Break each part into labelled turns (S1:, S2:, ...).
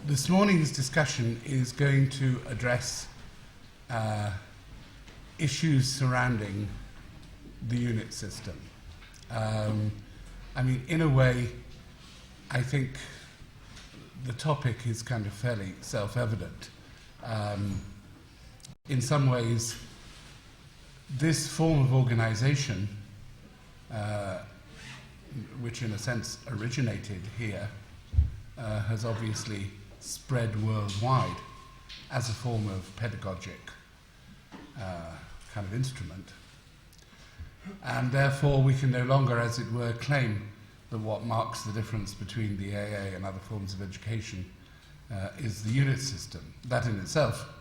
S1: This morning's discussion is going to address issues surrounding the unit system. I mean, in a way, I think the topic is kind of fairly self-evident. In some ways, this form of organization, which in a sense originated here, has obviously spread worldwide as a form of pedagogic kind of instrument. And therefore we can no longer, as it were, claim that what marks the difference between the AA and other forms of education is the unit system. That in itself,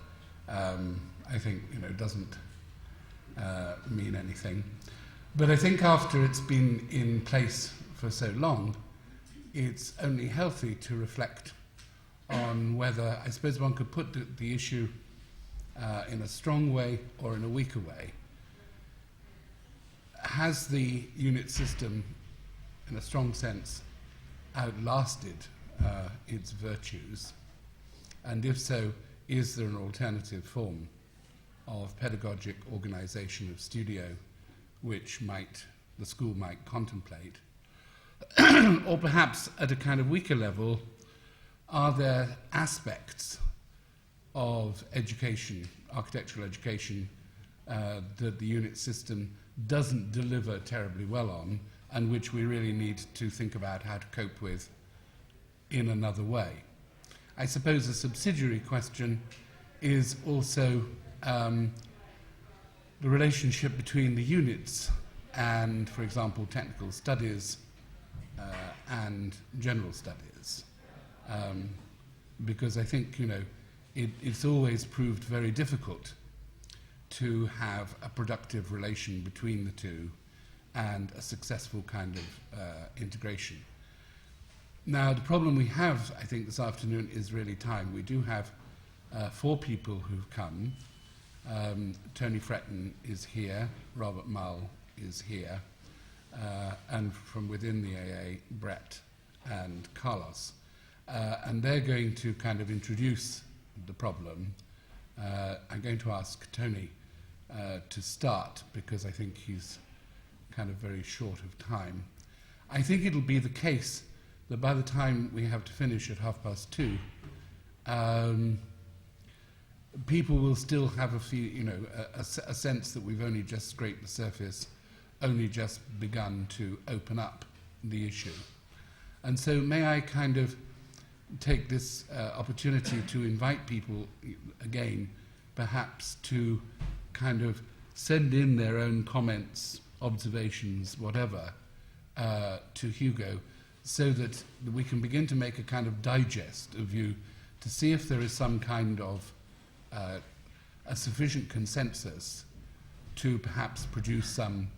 S1: I think, doesn't mean anything. But I think after it's been in place for so long, it's only healthy to reflect on whether, I suppose one could put the issue in a strong way or in a weaker way. Has the unit system, in a strong sense, outlasted its virtues? And if so, is there an alternative form of pedagogic organization of studio which the school might contemplate? Or perhaps at a kind of weaker level, are there aspects of education, architectural education, that the unit system doesn't deliver terribly well on, and which we really need to think about how to cope with in another way? I suppose a subsidiary question is also the relationship between the units and, for example, technical studies and general studies. Because I think, it's always proved very difficult to have a productive relation between the two and a successful kind of integration. Now, the problem we have, I think, this afternoon is really time. We do have 4 people who've come. Tony Fretton is here, Robert Mull is here, and from within the AA, Brett and Carlos. And they're going to kind of introduce the problem. I'm going to ask Tony to start, because I think he's kind of very short of time. I think it'll be the case that by the time we have to finish at 2:30, people will still have a sense that we've only just scraped the surface, only just begun to open up the issue. And so may I kind of take this opportunity to invite people again, perhaps to kind of send in their own comments, observations, whatever, to Hugo, so that we can begin to make a kind of digest of you, to see if there is some kind of a sufficient consensus to perhaps produce some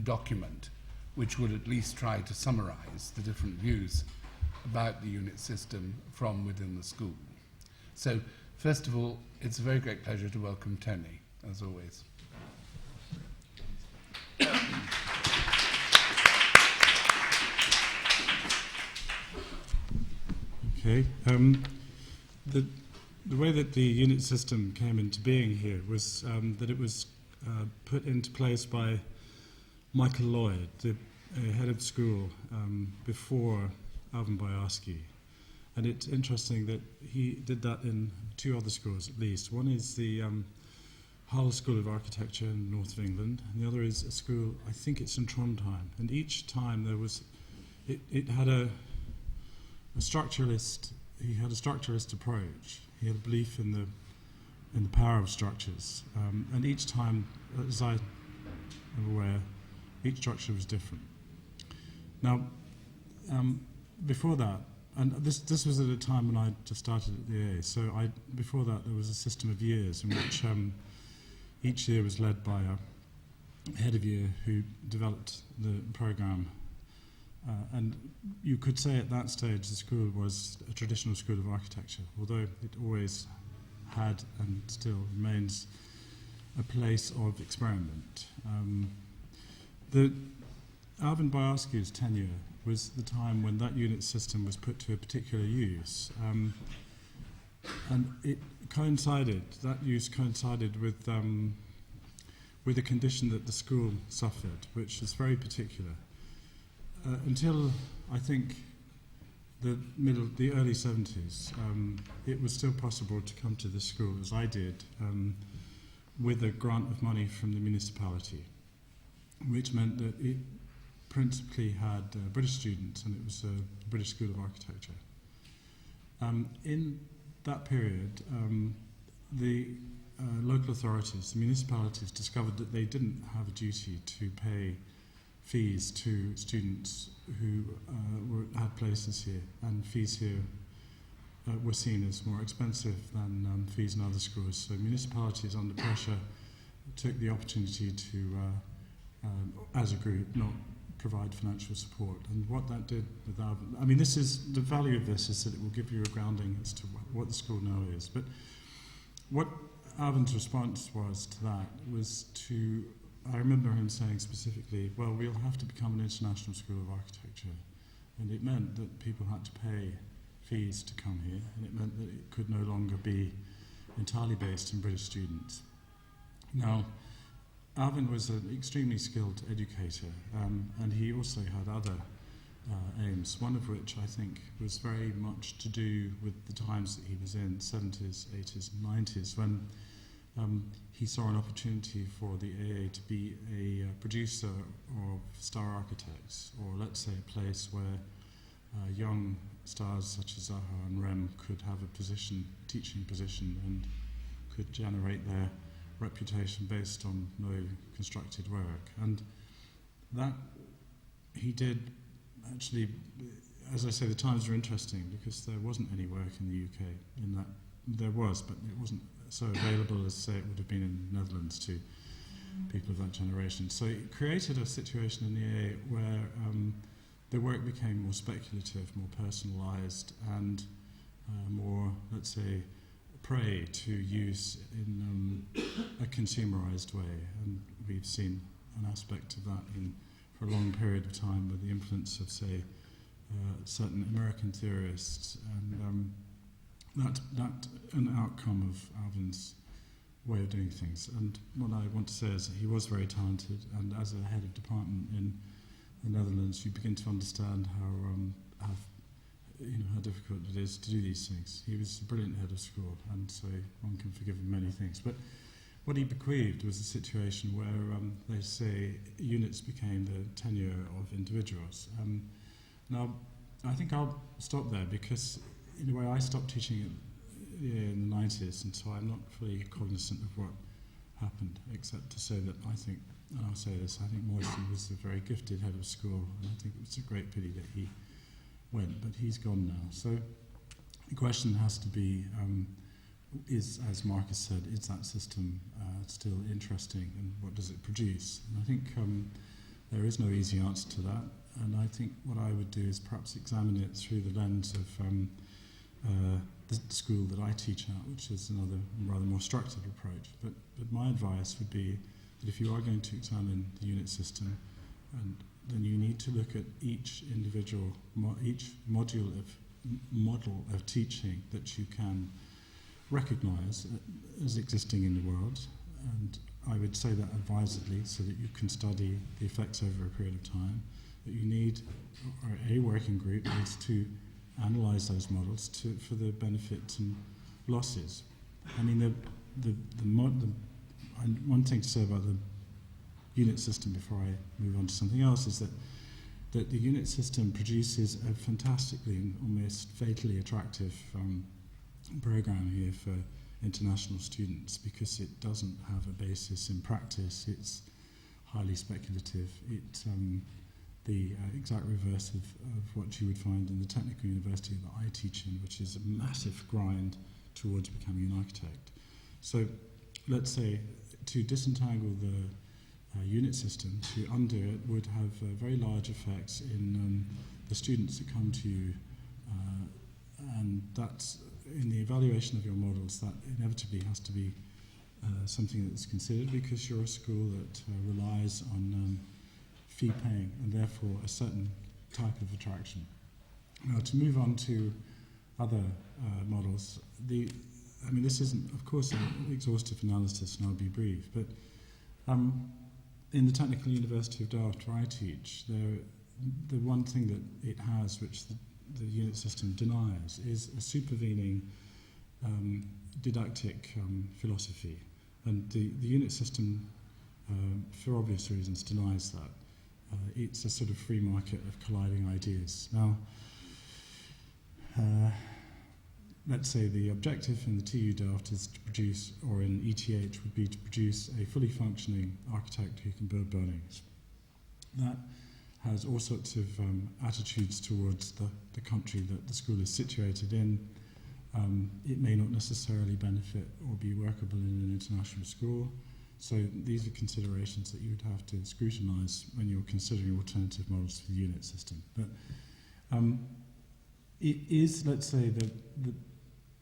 S1: document which would at least try to summarize the different views about the unit system from within the school. So, first of all, it's a very great pleasure to welcome Tony, as always.
S2: Okay. The way that the unit system came into being here was that it was put into place by Michael Lloyd, the head of school, before Alvin Boyarsky. And it's interesting that he did that in 2 other schools at least. One is the Hull School of Architecture in the north of England, and the other is a school, I think it's in Trondheim. And each time there was, it had a structuralist, he had a structuralist approach. He had a belief in the power of structures. And each time, as I am aware, each structure was different. Now, before that, and this was at a time when I just started at the AA, so before that there was a system of years in which each year was led by a head of year who developed the programme. And you could say at that stage the school was a traditional school of architecture, although it always had and still remains a place of experiment. Alvin Boyarsky's tenure was the time when that unit system was put to a particular use. And it coincided, that use coincided with a condition that the school suffered, which is very particular. Until, I think, the early 70s, it was still possible to come to the school, as I did, with a grant of money from the municipality, which meant that it principally had British students, and it was a British School of Architecture. In that period, the local authorities, the municipalities, discovered that they didn't have a duty to pay fees to students who had places here, and fees here were seen as more expensive than fees in other schools. So municipalities, under pressure, took the opportunity to, as a group, not provide financial support. And what that did with Alvin, I mean, this is the value of this is that it will give you a grounding as to what the school now is. But what Alvin's response was to that was to, I remember him saying specifically, well, we'll have to become an international school of architecture. And it meant that people had to pay fees to come here, and it meant that it could no longer be entirely based on British students. Now, Alvin was an extremely skilled educator, and he also had other aims, one of which I think was very much to do with the times that he was in, 70s, 80s, and 90s, when he saw an opportunity for the AA to be a producer of star architects, or let's say a place where young stars such as Zaha and Rem could have a position, teaching position, and could generate their reputation based on no constructed work. And that he did actually, as I say, the times were interesting because there wasn't any work in the UK. In that there was, but it wasn't so available as, say, it would have been in the Netherlands to people of that generation. So it created a situation in the AA where the work became more speculative, more personalised, and more, let's say, prey to use in a consumerised way. And we've seen an aspect of that for a long period of time with the influence of, say, certain American theorists, and that an outcome of Alvin's way of doing things. And what I want to say is that he was very talented, and as a head of department in the Netherlands, you begin to understand how difficult it is to do these things. He was a brilliant head of school, and so one can forgive him many things. But what he bequeathed was a situation where, they say, units became the tenure of individuals. Now, I think I'll stop there because, in a way, I stopped teaching in the 90s, and so I'm not fully cognizant of what happened, except to say that I think, and I'll say this, I think Moisty was a very gifted head of school, and I think it's a great pity that he went, but he's gone now. So the question has to be, is, as Marcus said, is that system still interesting, and what does it produce? And I think there is no easy answer to that, and I think what I would do is perhaps examine it through the lens of the school that I teach at, which is another rather more structured approach. But my advice would be that if you are going to examine the unit system, then you need to look at each individual, each model of teaching that you can recognise as existing in the world. And I would say that advisedly, so that you can study the effects over a period of time. That you need, or a working group needs to analyse those models for the benefits and losses. I mean, one thing to say about the unit system before I move on to something else is that the unit system produces a fantastically and almost fatally attractive program here for international students, because it doesn't have a basis in practice. It's highly speculative. It's the exact reverse of what you would find in the technical university that I teach in, which is a massive grind towards becoming an architect. So let's say to disentangle the unit system, to undo it, would have very large effects in the students that come to you, and that's, in the evaluation of your models, that inevitably has to be something that's considered, because you're a school that relies on fee paying, and therefore a certain type of attraction. Now, to move on to other models, this isn't, of course, an exhaustive analysis, and I'll be brief, but in the Technical University of Delft, where I teach, the one thing that it has, which the unit system denies, is a supervening didactic philosophy. And the unit system, for obvious reasons, denies that. It's a sort of free market of colliding ideas. Now, let's say the objective in the TU Delft is to produce, or in ETH would be to produce a fully functioning architect who can build buildings. That has all sorts of attitudes towards the country that the school is situated in. It may not necessarily benefit or be workable in an international school. So these are considerations that you would have to scrutinise when you're considering alternative models for the unit system. But it is, let's say,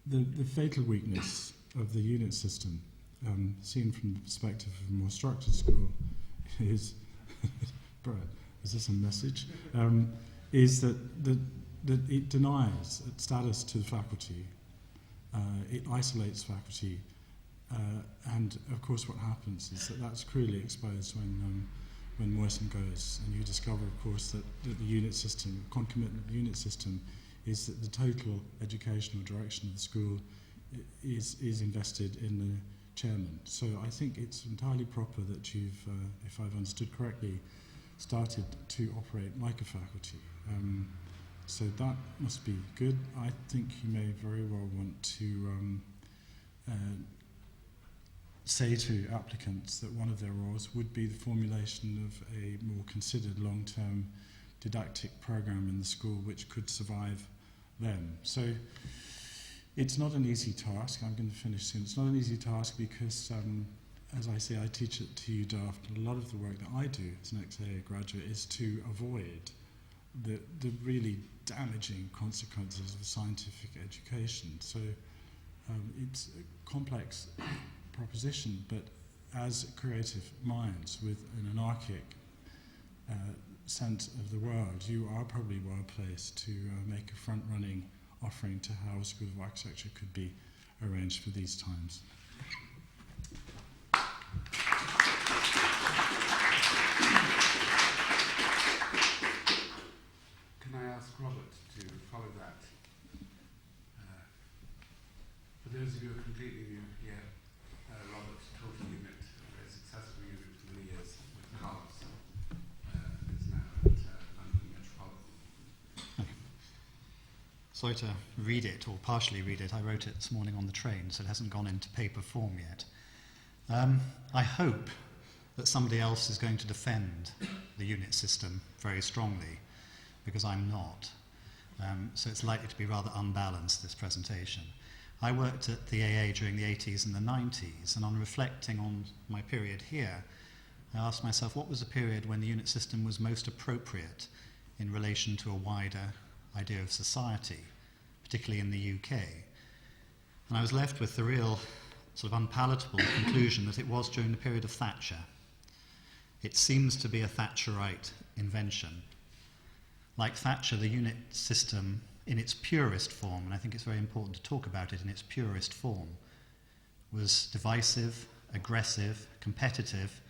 S2: the fatal weakness of the unit system, seen from the perspective of a more structured school, is, Brad, is this a message? Is that it denies status to the faculty, it isolates faculty, and of course what happens is that's cruelly exposed when Moyson goes, and you discover, of course, that the unit system, concomitant of the unit system, is that the total educational direction of the school is invested in the chairman. So I think it's entirely proper that you've, if I've understood correctly, started to operate like a faculty. So that must be good. I think you may very well want to say to applicants that one of their roles would be the formulation of a more considered long-term didactic program in the school which could survive them. So it's not an easy task. I'm going to finish soon. It's not an easy task because, as I say, I teach at TU Delft. A lot of the work that I do as an XAA graduate is to avoid the really damaging consequences of scientific education. So it's a complex proposition, but as creative minds with an anarchic sense of the world, you are probably well placed to make a front-running offering to how a School of Architecture could be arranged for these times.
S1: Can I ask Robert to follow that? For those of you who are completely new here, Robert taught a unit, a very successful unit for many years with Carlos, and is now at London Metropolitan.
S3: Sorry to read it, or partially read it. I wrote it this morning on the train, so it hasn't gone into paper form yet. I hope that somebody else is going to defend the unit system very strongly, because I'm not. So it's likely to be rather unbalanced, this presentation. I worked at the AA during the 80s and the 90s, and on reflecting on my period here, I asked myself, what was the period when the unit system was most appropriate in relation to a wider idea of society, particularly in the UK? And I was left with the real sort of unpalatable conclusion that it was during the period of Thatcher. It seems to be a Thatcherite invention. Like Thatcher, the unit system in its purest form, and I think it's very important to talk about it in its purest form, was divisive, aggressive, competitive,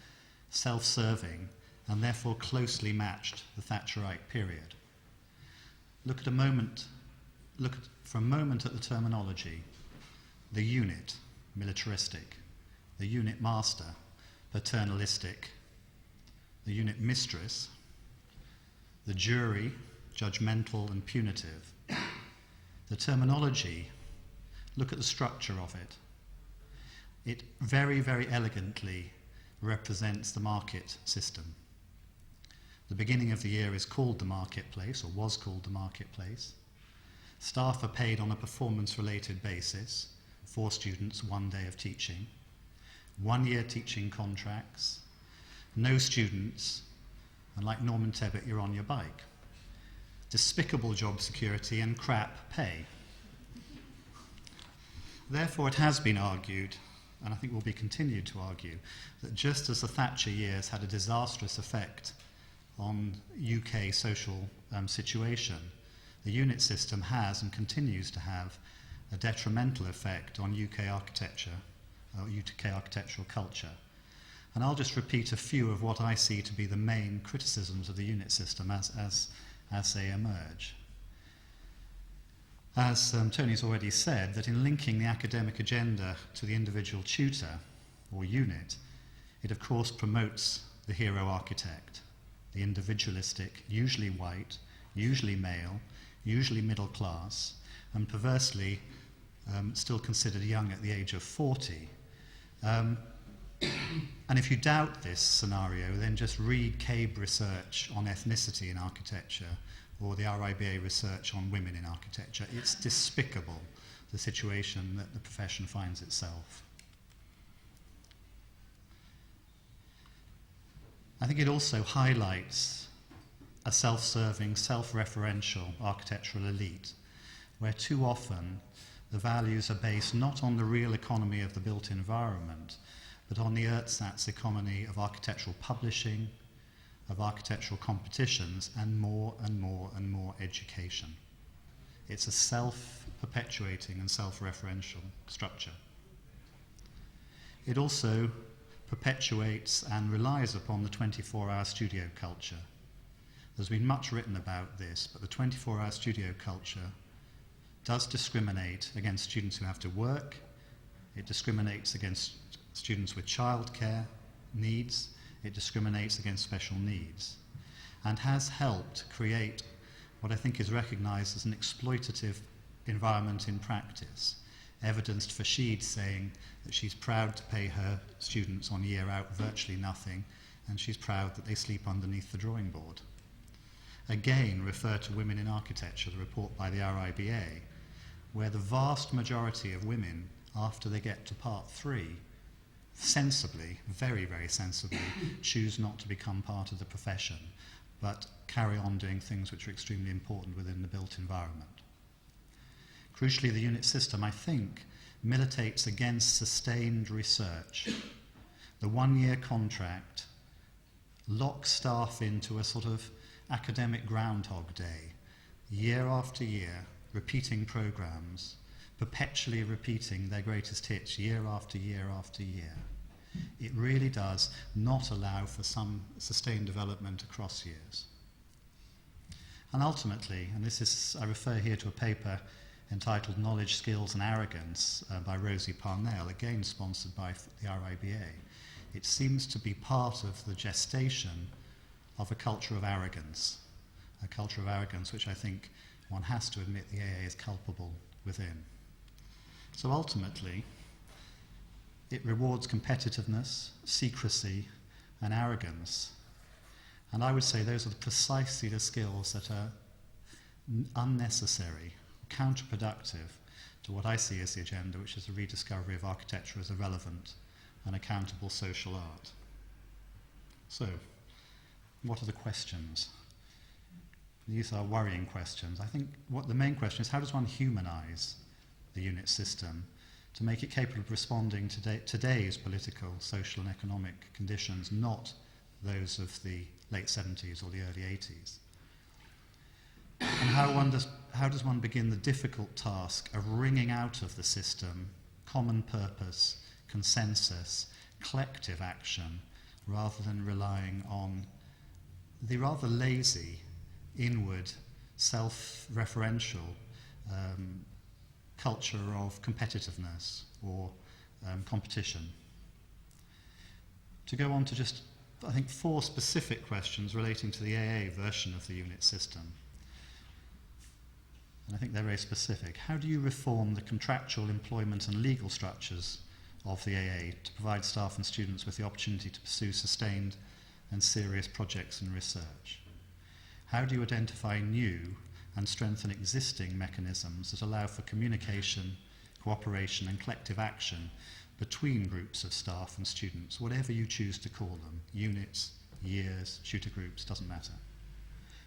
S3: self-serving, and therefore closely matched the Thatcherite period. Look for a moment at the terminology. The unit, militaristic. The unit master, paternalistic. The unit mistress, the jury, judgmental and punitive. The terminology, look at the structure of it. It very, very elegantly represents the market system. The beginning of the year is called the marketplace, or was called the marketplace. Staff are paid on a performance-related basis, 4 students, 1 day of teaching. 1-year teaching contracts, no students, and like Norman Tebbit, you're on your bike. Despicable job security and crap pay. Therefore, it has been argued, and I think will be continued to argue, that just as the Thatcher years had a disastrous effect on UK social situation, the unit system has and continues to have a detrimental effect on UK architecture, or UK architectural culture. And I'll just repeat a few of what I see to be the main criticisms of the unit system as they emerge. As Tony's already said, that in linking the academic agenda to the individual tutor or unit, it of course promotes the hero architect, the individualistic, usually white, usually male, usually middle class, and perversely still considered young at the age of 40. And if you doubt this scenario, then just read CABE research on ethnicity in architecture or the RIBA research on women in architecture. It's despicable, the situation that the profession finds itself. I think it also highlights a self-serving, self-referential architectural elite, where too often the values are based not on the real economy of the built environment, but on the ersatz economy of architectural publishing, of architectural competitions, and more and more and more education. It's a self-perpetuating and self-referential structure. It also perpetuates and relies upon the 24-hour studio culture. There's been much written about this, but the 24-hour studio culture does discriminate against students who have to work. It discriminates against students with childcare needs. It discriminates against special needs, and has helped create what I think is recognised as an exploitative environment in practice, evidenced for Sheed saying that she's proud to pay her students on year out virtually nothing, and she's proud that they sleep underneath the drawing board. Again, refer to Women in Architecture, the report by the RIBA, where the vast majority of women, after they get to part 3, sensibly, very, very sensibly, choose not to become part of the profession, but carry on doing things which are extremely important within the built environment. Crucially, the unit system, I think, militates against sustained research. The one-year contract locks staff into a sort of academic Groundhog Day, year after year, repeating programs, perpetually repeating their greatest hits year after year after year. It really does not allow for some sustained development across years. And ultimately, and this is, I refer here to a paper entitled Knowledge, Skills and Arrogance by Rosie Parnell, again sponsored by the RIBA. It seems to be part of the gestation of a culture of arrogance which I think one has to admit the AA is culpable within. So ultimately, it rewards competitiveness, secrecy, and arrogance. And I would say those are precisely the skills that are unnecessary, counterproductive to what I see as the agenda, which is the rediscovery of architecture as a relevant and accountable social art. So, what are the questions? These are worrying questions. I think what the main question is, how does one humanize the unit system to make it capable of responding to today's political, social and economic conditions, not those of the late 70s or the early 80s? And how does one begin the difficult task of wringing out of the system common purpose, consensus, collective action, rather than relying on the rather lazy, inward, self-referential culture of competitiveness or competition? To go on to just, I think, 4 specific questions relating to the AA version of the unit system. And I think they're very specific. How do you reform the contractual, employment and legal structures of the AA to provide staff and students with the opportunity to pursue sustained and serious projects and research? How do you identify new and strengthen existing mechanisms that allow for communication, cooperation and collective action between groups of staff and students, whatever you choose to call them, units, years, tutor groups, doesn't matter?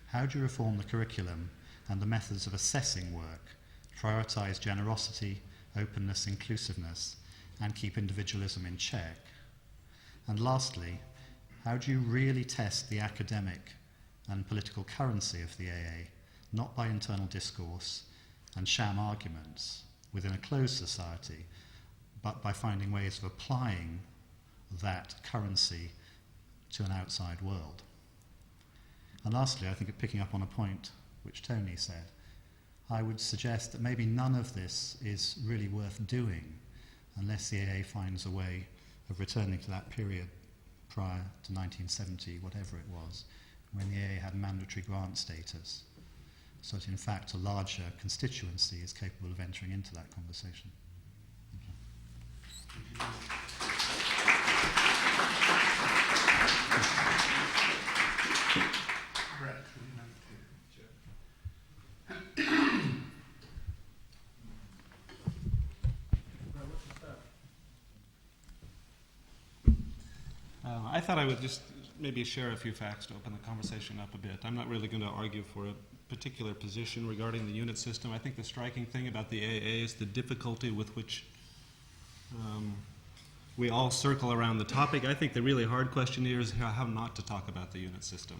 S3: How do you reform the curriculum and the methods of assessing work, prioritise generosity, openness, inclusiveness, and keep individualism in check? And lastly, how do you really test the academic and political currency of the AA, not by internal discourse and sham arguments within a closed society, but by finding ways of applying that currency to an outside world. And lastly, I think, picking up on a point which Tony said, I would suggest that maybe none of this is really worth doing unless the AA finds a way of returning to that period prior to 1970, whatever it was, when the AA had mandatory grant status, so that in fact a larger constituency is capable of entering into that conversation.
S4: I thought I would just maybe share a few facts to open the conversation up a bit. I'm not really going to argue for a particular position regarding the unit system. I think the striking thing about the AA is the difficulty with which we all circle around the topic. I think the really hard question here is how not to talk about the unit system.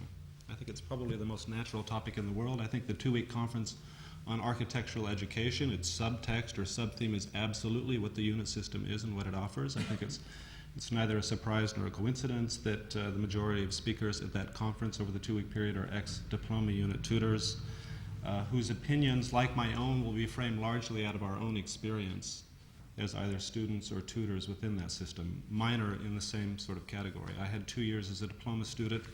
S4: I think it's probably the most natural topic in the world. I think the 2-week conference on architectural education, its subtext or subtheme is absolutely what the unit system is and what it offers. I think it's neither a surprise nor a coincidence that the majority of speakers at that conference over the 2-week period are ex-diploma unit tutors whose opinions, like my own, will be framed largely out of our own experience as either students or tutors within that system. Mine are in the same sort of category. I had 2 years as a diploma student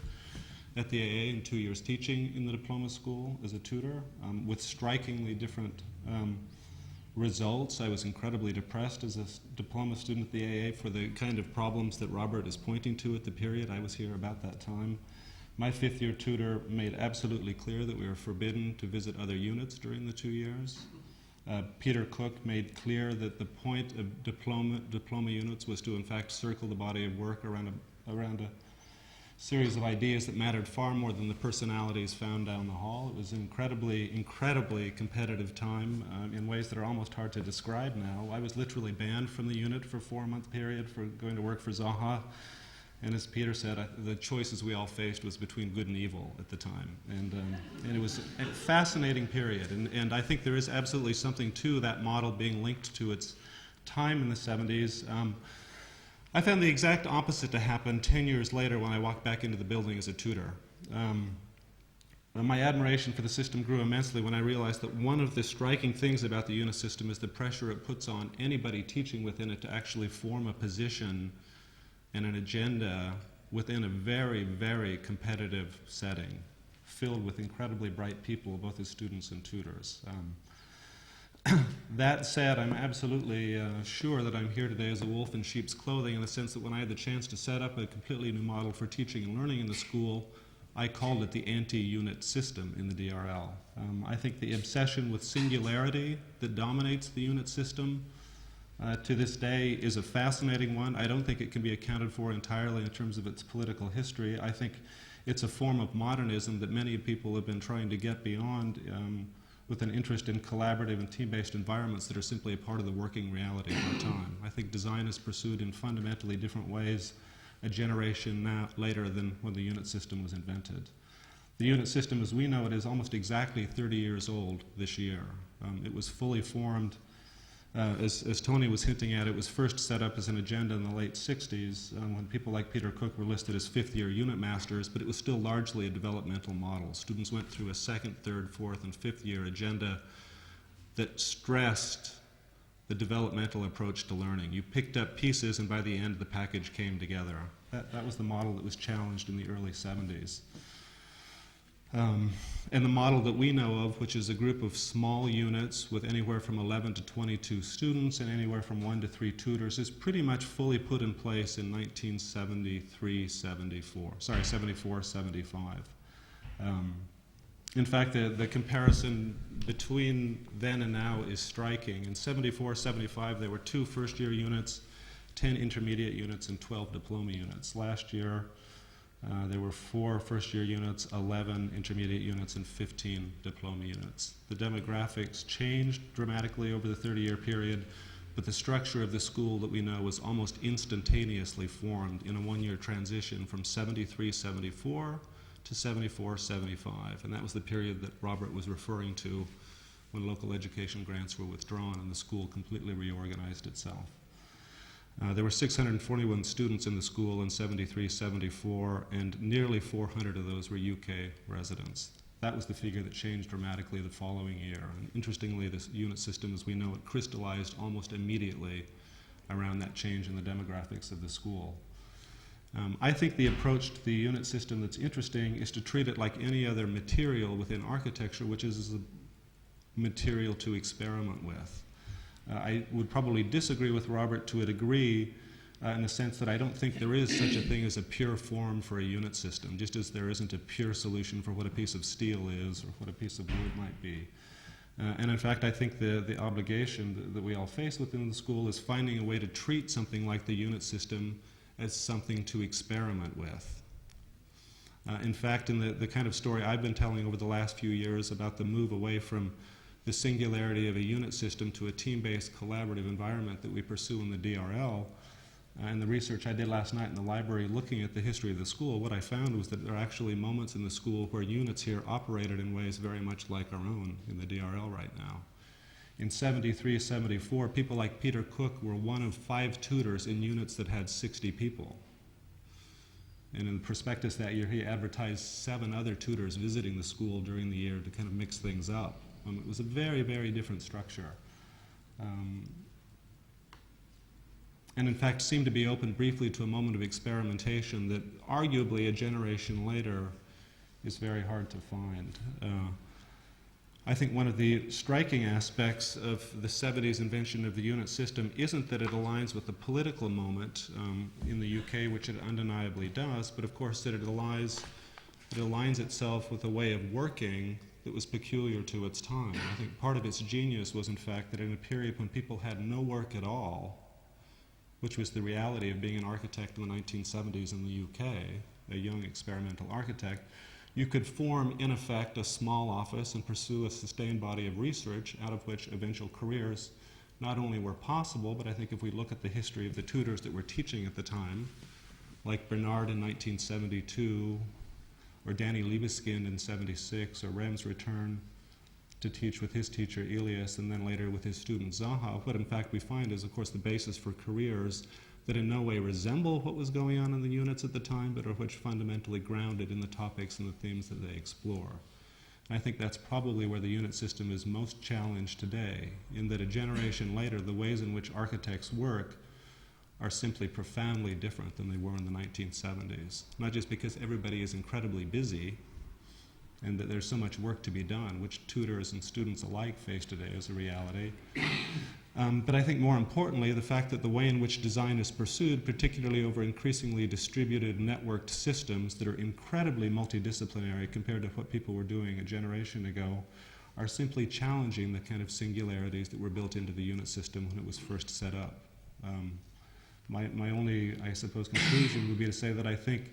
S4: at the AA and 2 years teaching in the diploma school as a tutor with strikingly different results. I was incredibly depressed as a diploma student at the AA for the kind of problems that Robert is pointing to at the period. I was here about that time. My 5th-year tutor made absolutely clear that we were forbidden to visit other units during the 2 years. Peter Cook made clear that the point of diploma units was to, in fact, circle the body of work around a series of ideas that mattered far more than the personalities found down the hall. It was an incredibly competitive time in ways that are almost hard to describe now. I was literally banned from the unit for a 4-month period for going to work for Zaha. And as Peter said, the choices we all faced was between good and evil at the time. And it was a fascinating period. And I think there is absolutely something to that model being linked to its time in the 70s. I found the exact opposite to happen 10 years later when I walked back into the building as a tutor. My admiration for the system grew immensely when I realized that one of the striking things about the unit system is the pressure it puts on anybody teaching within it to actually form a position and an agenda within a very, very competitive setting, filled with incredibly bright people, both as students and tutors. That said, I'm absolutely sure that I'm here today as a wolf in sheep's clothing in the sense that when I had the chance to set up a completely new model for teaching and learning in the school, I called it the anti-unit system in the DRL. I think the obsession with singularity that dominates the unit system to this day is a fascinating one. I don't think it can be accounted for entirely in terms of its political history. I think it's a form of modernism that many people have been trying to get beyond with an interest in collaborative and team-based environments that are simply a part of the working reality of our time. I think design is pursued in fundamentally different ways a generation later than when the unit system was invented. The unit system as we know it is almost exactly 30 years old this year. It was fully formed, as Tony was hinting at, it was first set up as an agenda in the late 60s when people like Peter Cook were listed as 5th-year unit masters, but it was still largely a developmental model. Students went through a 2nd, 3rd, 4th, and 5th-year agenda that stressed the developmental approach to learning. You picked up pieces, and by the end, the package came together. That was the model that was challenged in the early 70s. And the model that we know of, which is a group of small units with anywhere from 11 to 22 students and anywhere from 1 to 3 tutors, is pretty much fully put in place in 74, 75. In fact, the comparison between then and now is striking. In 74, 75, there were 2 first-year units, 10 intermediate units, and 12 diploma units. Last year, there were 4 first-year units, 11 intermediate units, and 15 diploma units. The demographics changed dramatically over the 30-year period, but the structure of the school that we know was almost instantaneously formed in a 1-year transition from 73, 74 to 74, 75. And that was the period that Robert was referring to when local education grants were withdrawn and the school completely reorganized itself. There were 641 students in the school in 73, 74, and nearly 400 of those were UK residents. That was the figure that changed dramatically the following year. And interestingly, this unit system, as we know it, crystallized almost immediately around that change in the demographics of the school. I think the approach to the unit system that's interesting is to treat it like any other material within architecture, which is a material to experiment with. I would probably disagree with Robert to a degree in the sense that I don't think there is such a thing as a pure form for a unit system, just as there isn't a pure solution for what a piece of steel is or what a piece of wood might be. And in fact, I think the obligation that we all face within the school is finding a way to treat something like the unit system as something to experiment with. In fact, in the kind of story I've been telling over the last few years about the move away from the singularity of a unit system to a team-based collaborative environment that we pursue in the DRL, and the research I did last night in the library looking at the history of the school, what I found was that there are actually moments in the school where units here operated in ways very much like our own in the DRL right now. In 73, 74, people like Peter Cook were one of 5 tutors in units that had 60 people. And in the prospectus that year, he advertised 7 other tutors visiting the school during the year to kind of mix things up. It was a very, very different structure. And in fact seemed to be open briefly to a moment of experimentation that arguably a generation later is very hard to find. I think one of the striking aspects of the 70s invention of the unit system isn't that it aligns with the political moment in the UK, which it undeniably does, but of course that it aligns itself with a way of working that was peculiar to its time. I think part of its genius was in fact that in a period when people had no work at all, which was the reality of being an architect in the 1970s in the UK, a young experimental architect, you could form, in effect, a small office and pursue a sustained body of research out of which eventual careers not only were possible, but I think if we look at the history of the tutors that were teaching at the time, like Bernard in 1972, or Danny Liebeskind in 76, or Rem's return to teach with his teacher Elias, and then later with his student Zaha, what in fact we find is, of course, the basis for careers that in no way resemble what was going on in the units at the time, but are which fundamentally grounded in the topics and the themes that they explore. And I think that's probably where the unit system is most challenged today, in that a generation later, the ways in which architects work are simply profoundly different than they were in the 1970s. Not just because everybody is incredibly busy, and that there's so much work to be done, which tutors and students alike face today as a reality. But I think more importantly, the fact that the way in which design is pursued, particularly over increasingly distributed networked systems that are incredibly multidisciplinary compared to what people were doing a generation ago, are simply challenging the kind of singularities that were built into the unit system when it was first set up. My only, I suppose, conclusion would be to say that I think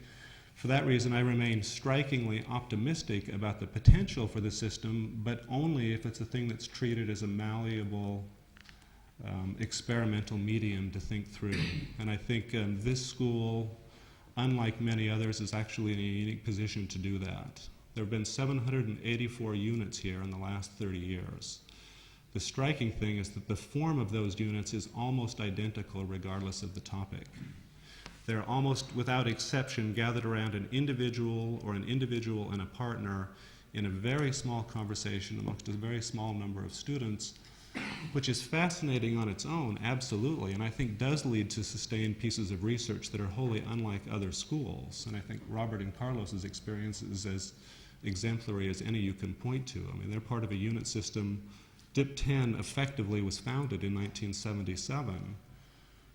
S4: for that reason, I remain strikingly optimistic about the potential for the system, but only if it's a thing that's treated as a malleable, experimental medium to think through. And I think this school, unlike many others, is actually in a unique position to do that. There have been 784 units here in the last 30 years. The striking thing is that the form of those units is almost identical regardless of the topic. They're almost without exception gathered around an individual or an individual and a partner in a very small conversation amongst a very small number of students, which is fascinating on its own, absolutely, and I think does lead to sustained pieces of research that are wholly unlike other schools. And I think Robert and Carlos's experience is as exemplary as any you can point to. I mean, they're part of a unit system. DIP 10 effectively was founded in 1977.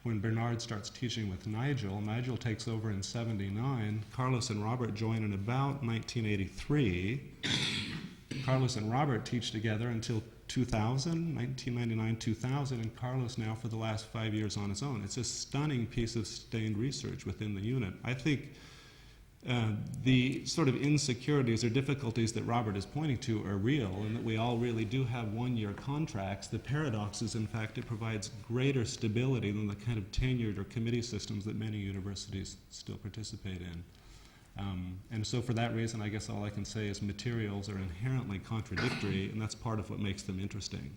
S4: When Bernard starts teaching with Nigel takes over in 79. Carlos and Robert join in about 1983. Carlos and Robert teach together until 2000, 1999, 2000, and Carlos now for the last 5 years on his own. It's a stunning piece of sustained research within the unit. I think the sort of insecurities or difficulties that Robert is pointing to are real, and that we all really do have one-year contracts. The paradox is, in fact, it provides greater stability than the kind of tenured or committee systems that many universities still participate in. And so for that reason, I guess all I can say is materials are inherently contradictory, and that's part of what makes them interesting.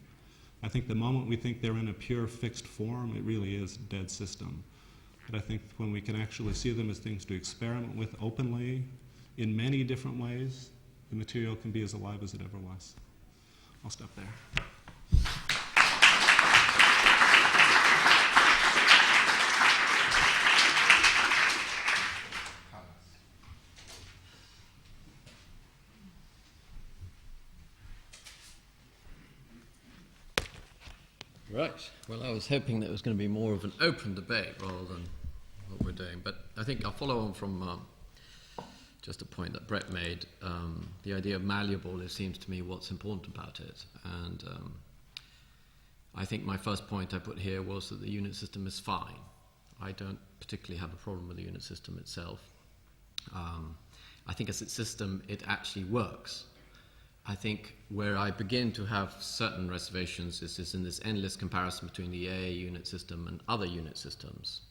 S4: I think the moment we think they're in a pure fixed form, it really is a dead system. But I think when we can actually see them as things to experiment with openly, in many different ways, the material can be as alive as it ever was. I'll stop there.
S5: Right. Well, I was hoping that it was going to be more of an open debate rather than what we're doing. But I think I'll follow on from just a point that Brett made. The idea of malleable, it seems to me, what's important about it. And I think my first point I put here was that the unit system is fine. I don't particularly have a problem with the unit system itself. I think as a system, it actually works. I think where I begin to have certain reservations is in this endless comparison between the AA unit system and other unit systems.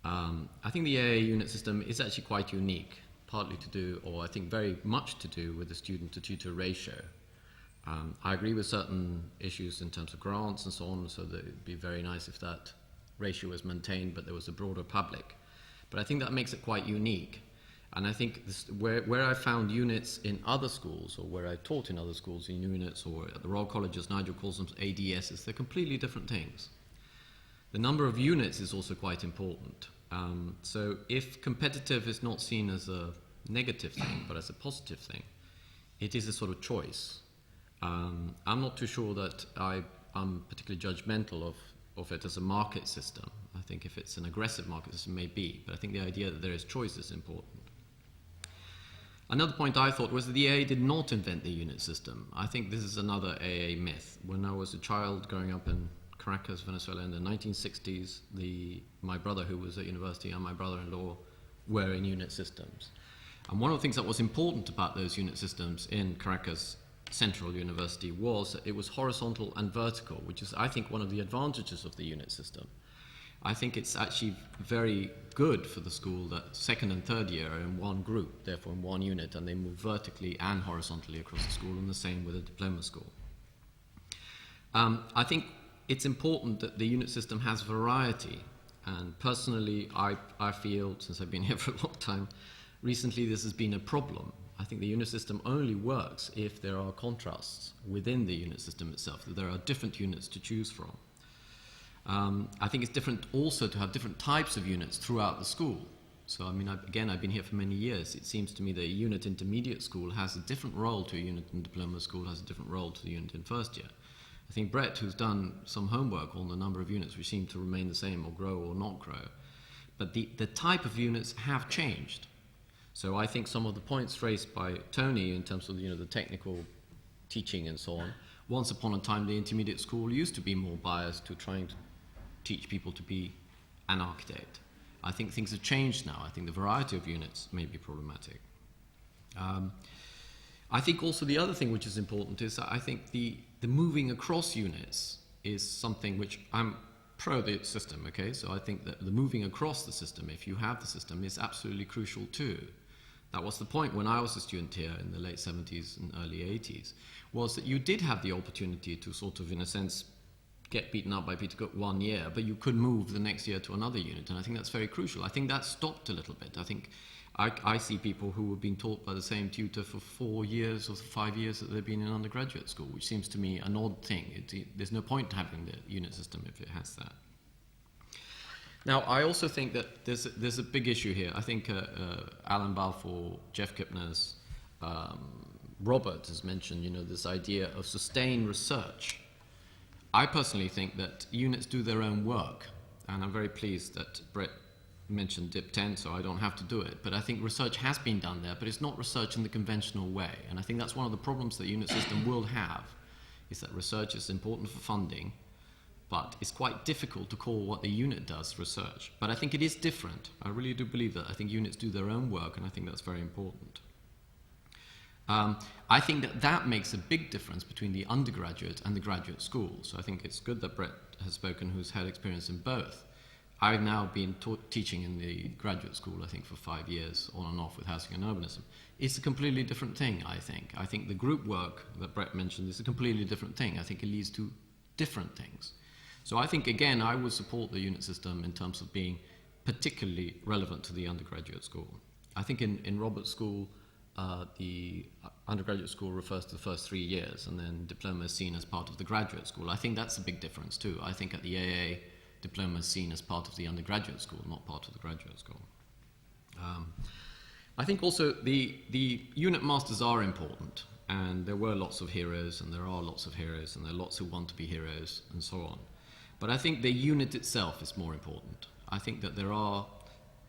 S5: I think the AA unit system is actually quite unique, partly to do, or I think very much to do, with the student-to-tutor ratio. I agree with certain issues in terms of grants and so on, so that it would be very nice if that ratio was maintained, but there was a broader public. But I think that makes it quite unique. And I think this, where I found units in other schools, or where I taught in other schools in units, or at the Royal College, as Nigel calls them, ADSs, they're completely different things. The number of units is also quite important. So if competitive is not seen as a negative thing, but as a positive thing, it is a sort of choice. I'm not too sure that I'm particularly judgmental of it as a market system. I think if it's an aggressive market system, it may be, but I think the idea that there is choice is important. Another point I thought was that the AA did not invent the unit system. I think this is another AA myth. When I was a child growing up in Caracas, Venezuela in the 1960s, my brother, who was at university, and my brother-in-law were in unit systems. And one of the things that was important about those unit systems in Caracas Central University was that it was horizontal and vertical, which is, I think, one of the advantages of the unit system. I think it's actually very good for the school that second and third year are in one group, therefore in one unit, and they move vertically and horizontally across the school, and the same with a diploma school. I think it's important that the unit system has variety, and personally I feel, since I've been here for a long time, recently this has been a problem. I think the unit system only works if there are contrasts within the unit system itself, that there are different units to choose from. I think it's different also to have different types of units throughout the school. So, I mean, again, I've been here for many years. It seems to me that a unit intermediate school has a different role to a unit in diploma school, has a different role to the unit in first year. I think Brett, who's done some homework on the number of units which seem to remain the same or grow or not grow, but the type of units have changed. So I think some of the points raised by Tony in terms of the technical teaching and so on, once upon a time the intermediate school used to be more biased to trying to teach people to be an architect. I think things have changed now. I think the variety of units may be problematic. I think also the other thing which is important is that I think the moving across units is something which I'm pro the system, okay? So I think that the moving across the system, if you have the system, is absolutely crucial too. That was the point when I was a student here in the late 70s and early 80s, was that you did have the opportunity to sort of, in a sense, get beaten up by Peter Cook 1 year, but you could move the next year to another unit, and I think that's very crucial. I think that stopped a little bit. I think I see people who have been taught by the same tutor for 4 years or 5 years that they've been in undergraduate school, which seems to me an odd thing. There's no point having the unit system if it has that. Now, I also think that there's a big issue here. I think Alan Balfour, Jeff Kipner's, Robert has mentioned, this idea of sustained research. I personally think that units do their own work, and I'm very pleased that Brett mentioned DIP 10, so I don't have to do it. But I think research has been done there, but it's not research in the conventional way. And I think that's one of the problems the unit system will have, is that research is important for funding, but it's quite difficult to call what the unit does research. But I think it is different. I really do believe that. I think units do their own work, and I think that's very important. I think that makes a big difference between the undergraduate and the graduate school. So I think it's good that Brett has spoken, who's had experience in both. I've now been teaching in the graduate school, I think, for 5 years, on and off with housing and urbanism. It's a completely different thing, I think. I think the group work that Brett mentioned is a completely different thing. I think it leads to different things. So I think, again, I would support the unit system in terms of being particularly relevant to the undergraduate school. I think in Robert's school, the undergraduate school refers to the first 3 years, and then diploma is seen as part of the graduate school. I think that's a big difference too. I think at the AA, diploma is seen as part of the undergraduate school, not part of the graduate school. I think also the unit masters are important, and there were lots of heroes, and there are lots of heroes, and there are lots who want to be heroes, and so on. But I think the unit itself is more important. I think that there are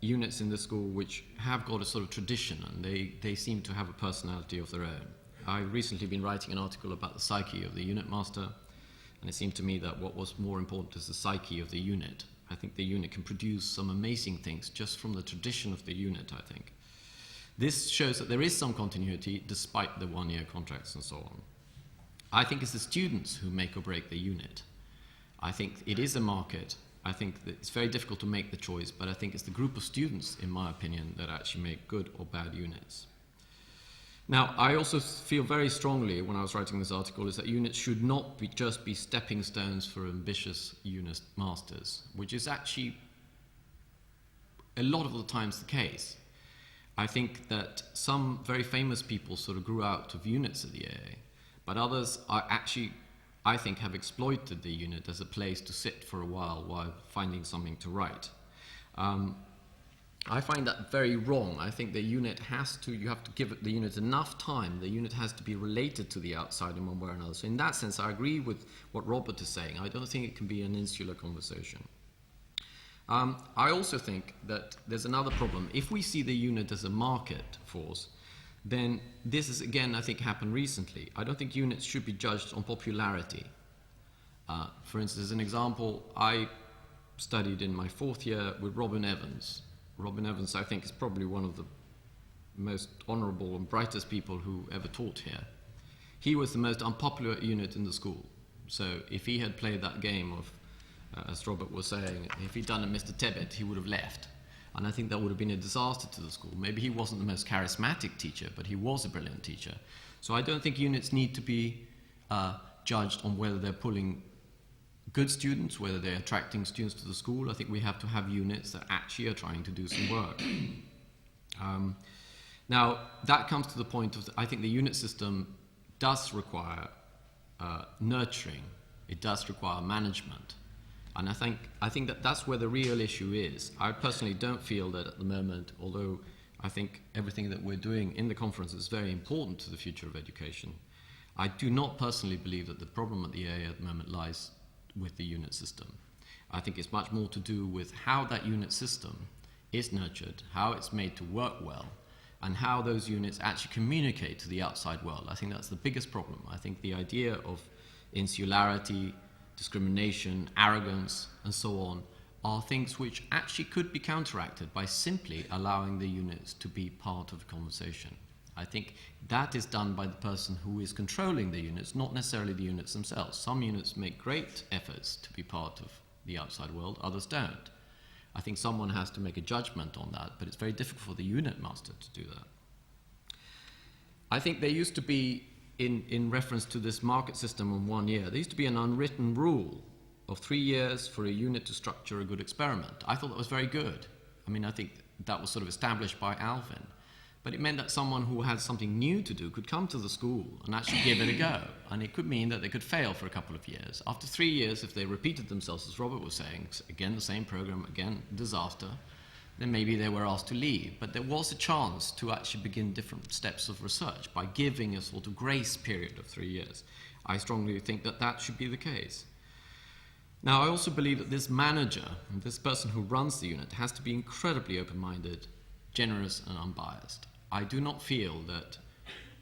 S5: units in the school which have got a sort of tradition, and they seem to have a personality of their own. I've recently been writing an article about the psyche of the unit master, and it seemed to me that what was more important is the psyche of the unit. I think the unit can produce some amazing things just from the tradition of the unit, I think. This shows that there is some continuity despite the one-year contracts and so on. I think it's the students who make or break the unit. I think it is a market. I think that it's very difficult to make the choice, but I think it's the group of students, in my opinion, that actually make good or bad units. Now, I also feel very strongly when I was writing this article is that units should not just be stepping stones for ambitious unit masters, which is actually a lot of the times the case. I think that some very famous people sort of grew out of units at the AA, but others are actually, I think, have exploited the unit as a place to sit for a while finding something to write. I find that very wrong. I think the unit you have to give the unit enough time. The unit has to be related to the outside in one way or another. So in that sense, I agree with what Robert is saying. I don't think it can be an insular conversation. I also think that there's another problem. If we see the unit as a market force, then this is, again, I think happened recently. I don't think units should be judged on popularity. For instance, as an example, I studied in my 4th year with Robin Evans. Robin Evans, I think, is probably one of the most honourable and brightest people who ever taught here. He was the most unpopular unit in the school. So if he had played that game of, as Robert was saying, if he'd done a Mr. Tebbit, he would have left. And I think that would have been a disaster to the school. Maybe he wasn't the most charismatic teacher, but he was a brilliant teacher. So I don't think units need to be judged on whether they're pulling good students, whether they're attracting students to the school. I think we have to have units that actually are trying to do some work. Now, that comes to the point of, I think the unit system does require nurturing. It does require management. And I think that that's where the real issue is. I personally don't feel that at the moment, although I think everything that we're doing in the conference is very important to the future of education, I do not personally believe that the problem at the AA at the moment lies with the unit system. I think it's much more to do with how that unit system is nurtured, how it's made to work well, and how those units actually communicate to the outside world. I think that's the biggest problem. I think the idea of insularity, discrimination, arrogance, and so on are things which actually could be counteracted by simply allowing the units to be part of the conversation. I think that is done by the person who is controlling the units, not necessarily the units themselves. Some units make great efforts to be part of the outside world, others don't. I think someone has to make a judgment on that, but it's very difficult for the unit master to do that. I think there used to be, in reference to this market system on 1 year, there used to be an unwritten rule of 3 years for a unit to structure a good experiment. I thought that was very good. I mean, I think that was sort of established by Alvin. But it meant that someone who had something new to do could come to the school and actually give it a go. And it could mean that they could fail for a couple of years. After 3 years, if they repeated themselves, as Robert was saying, again the same program, again disaster, then maybe they were asked to leave. But there was a chance to actually begin different steps of research by giving a sort of grace period of 3 years. I strongly think that that should be the case. Now, I also believe that this manager, this person who runs the unit, has to be incredibly open-minded, generous and unbiased. I do not feel that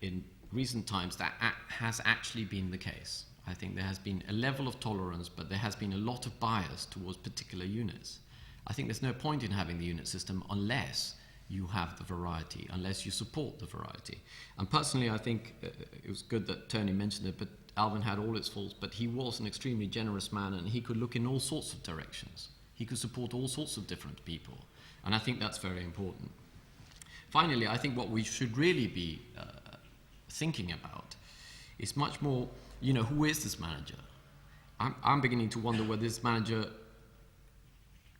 S5: in recent times that has actually been the case. I think there has been a level of tolerance, but there has been a lot of bias towards particular units. I think there's no point in having the unit system unless you have the variety, unless you support the variety. And personally, I think it was good that Tony mentioned it, but Alvin had all its faults, but he was an extremely generous man and he could look in all sorts of directions. He could support all sorts of different people. And I think that's very important. Finally, I think what we should really be thinking about is much more, who is this manager? I'm beginning to wonder whether this manager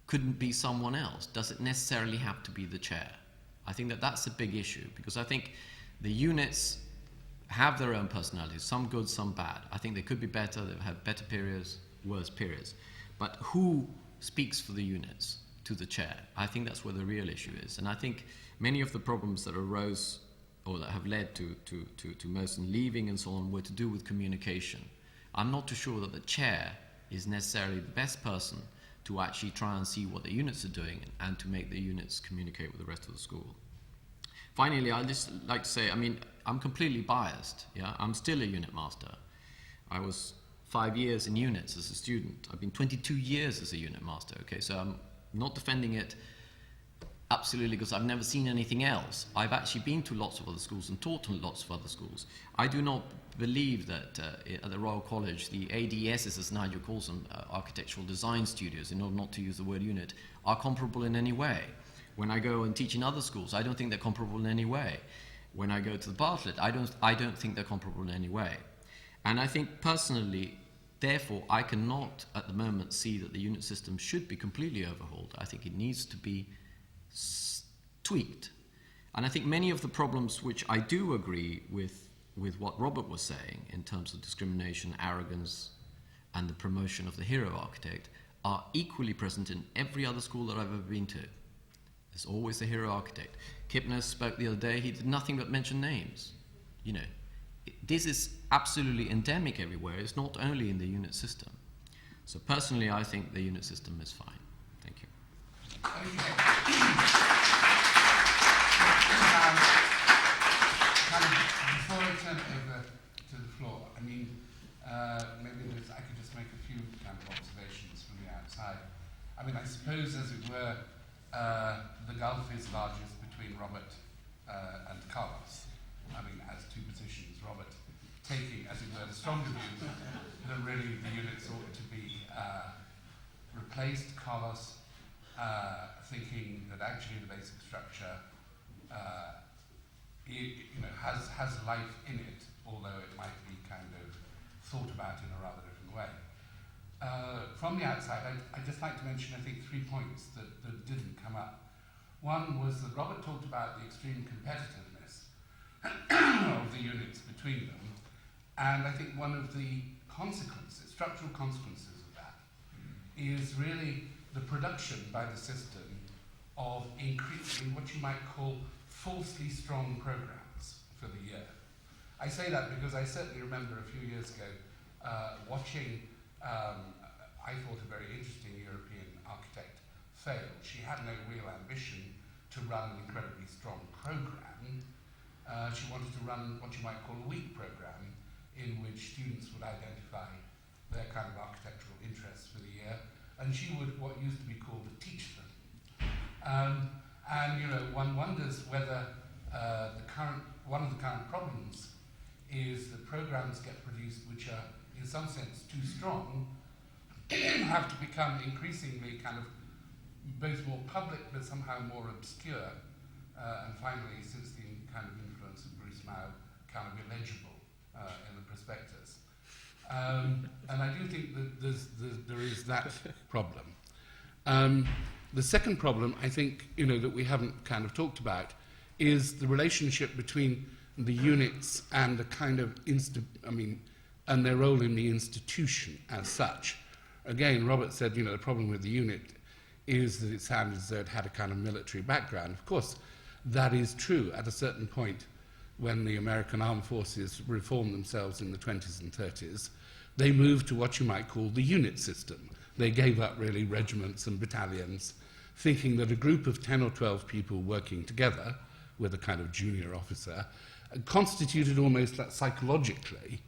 S5: couldn't be someone else. Does it necessarily have to be the chair? I think that that's a big issue, because I think the units have their own personalities, some good, some bad. I think they could be better, they've had better periods, worse periods. But who speaks for the units to the chair? I think that's where the real issue is. And I think many of the problems that arose or that have led to Mosen leaving and so on were to do with communication. I'm not too sure that the chair is necessarily the best person to actually try and see what the units are doing and to make the units communicate with the rest of the school. Finally, I'd just like to say, I'm completely biased. Yeah? I'm still a unit master. I was 5 years in units as a student. I've been 22 years as a unit master. Okay, so I'm not defending it absolutely because I've never seen anything else. I've actually been to lots of other schools and taught in lots of other schools. I do not believe that at the Royal College, the ADSs, as Nigel calls them, architectural design studios, in order not to use the word unit, are comparable in any way. When I go and teach in other schools, I don't think they're comparable in any way. When I go to the Bartlett, I don't think they're comparable in any way. And I think personally, therefore, I cannot at the moment see that the unit system should be completely overhauled. I think it needs to be tweaked. And I think many of the problems which I do agree with what Robert was saying in terms of discrimination, arrogance, and the promotion of the hero architect are equally present in every other school that I've ever been to. There's always a hero architect. Kipner spoke the other day, he did nothing but mention names. This is absolutely endemic everywhere. It's not only in the unit system. So personally, I think the unit system is fine. Thank you.
S1: Before I turn it over to the floor, maybe I could just make a few kind of observations from the outside. I suppose, as it were, the gulf is largest between Robert and Carlos. As two positions, Robert taking, as it were, the stronger view that really the units ought to be replaced. Carlos thinking that actually the basic structure has life in it, although it might be kind of thought about in a rather different way. From the outside, I'd just like to mention, I think, 3 points that didn't come up. One was that Robert talked about the extreme competitiveness of the units between them, and I think one of the consequences, structural consequences of that, is really the production by the system of increasing what you might call falsely strong programs for the year. I say that because I certainly remember a few years ago watching, I thought, a very interesting European architect fail. She had no real ambition to run an incredibly strong program. She wanted to run what you might call a weak program, in which students would identify their kind of architectural interests for the year, and she would what used to be called teach them. One wonders whether one of the current problems is that programs get produced which are, in some sense, too strong, have to become increasingly kind of both more public but somehow more obscure, and finally, since the kind of influence of Bruce Mao, kind of illegible in the prospectus. And I do think that there is that problem. The second problem, I think, that we haven't kind of talked about is the relationship between the units and the kind of and their role in the institution as such. Again, Robert said, the problem with the unit is that it sounded as though it had a kind of military background. Of course, that is true at a certain point when the American armed forces reformed themselves in the 20s and 30s. They moved to what you might call the unit system. They gave up really regiments and battalions, thinking that a group of 10 or 12 people working together with a kind of junior officer constituted almost like psychologically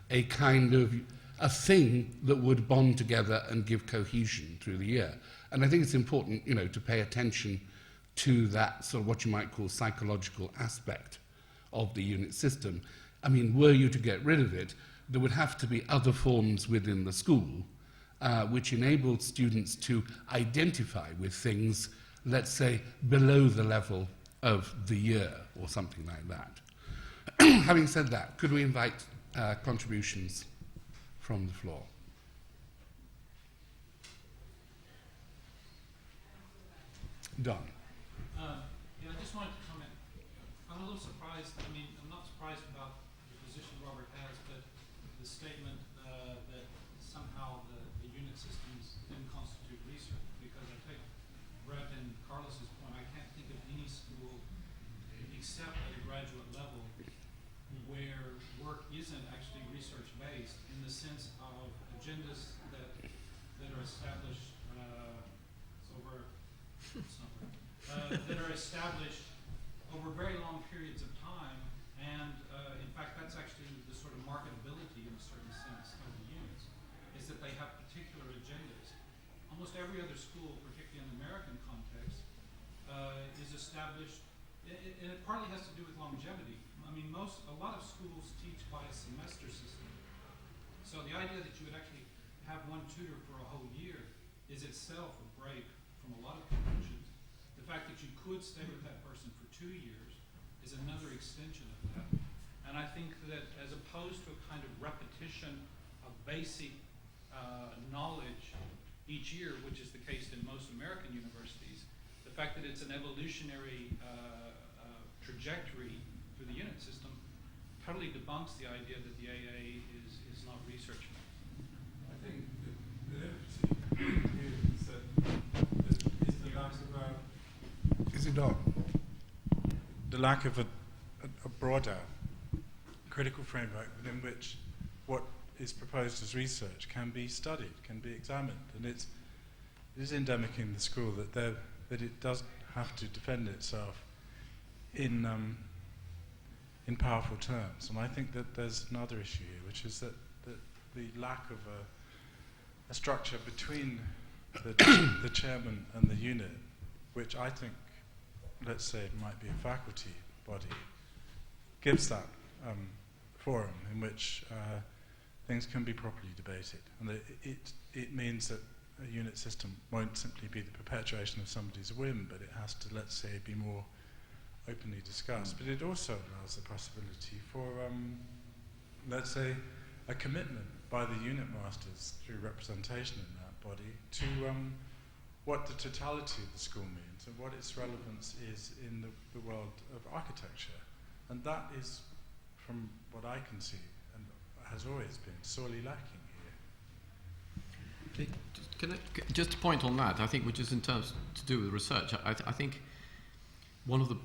S1: a kind of a thing that would bond together and give cohesion through the year. And I think it's important, to pay attention to that sort of what you might call psychological aspect of the unit system. Were you to get rid of it, there would have to be other forms within the school which enabled students to identify with things, let's say, below the level of the year or something like that. Having said that, could we invite contributions from the floor? Don.
S6: Yeah, I just wanted to comment. I'm a little surprised. I mean, I'm not surprised about the position Robert has, but the statement that somehow the unit systems didn't constitute research, because I take Brett and Carlos's point. I can't think of any school except at a graduate level where work isn't actually research-based in the sense of agendas that are established that are established over very long periods of time, and in fact that's actually the sort of marketability in a certain sense of the units, is that they have particular agendas. Almost every other school, particularly in the American context, is established, and it partly has to do with longevity. I mean, a lot of schools teach by a semester system. So the idea that you would actually have one tutor for a whole year is itself a break from a lot of conventions. The fact that you could stay with that person for 2 years is another extension of that. And I think that as opposed to a kind of repetition of basic knowledge each year, which is the case in most American universities, the fact that it's an evolutionary trajectory through the unit system totally debunks the idea that the AA is not research.
S2: I think the empathy is that is the lack of
S1: Is it on?
S2: the lack of a broader critical framework within which what is proposed as research can be studied, can be examined, and it is endemic in the school that it doesn't have to defend itself in powerful terms. And I think that there's another issue here, which is that the lack of a structure between the chairman and the unit, which I think, let's say it might be a faculty body, gives that forum in which things can be properly debated. And it means that a unit system won't simply be the perpetuation of somebody's whim, but it has to, let's say, be more openly discussed. But it also allows the possibility for, let's say, a commitment by the unit masters through representation in that body to what the totality of the school means and what its relevance is in the world of architecture. And that is, from what I can see, and has always been, sorely lacking here.
S5: Just to point on that, I think, which is in terms to do with research, I think one of the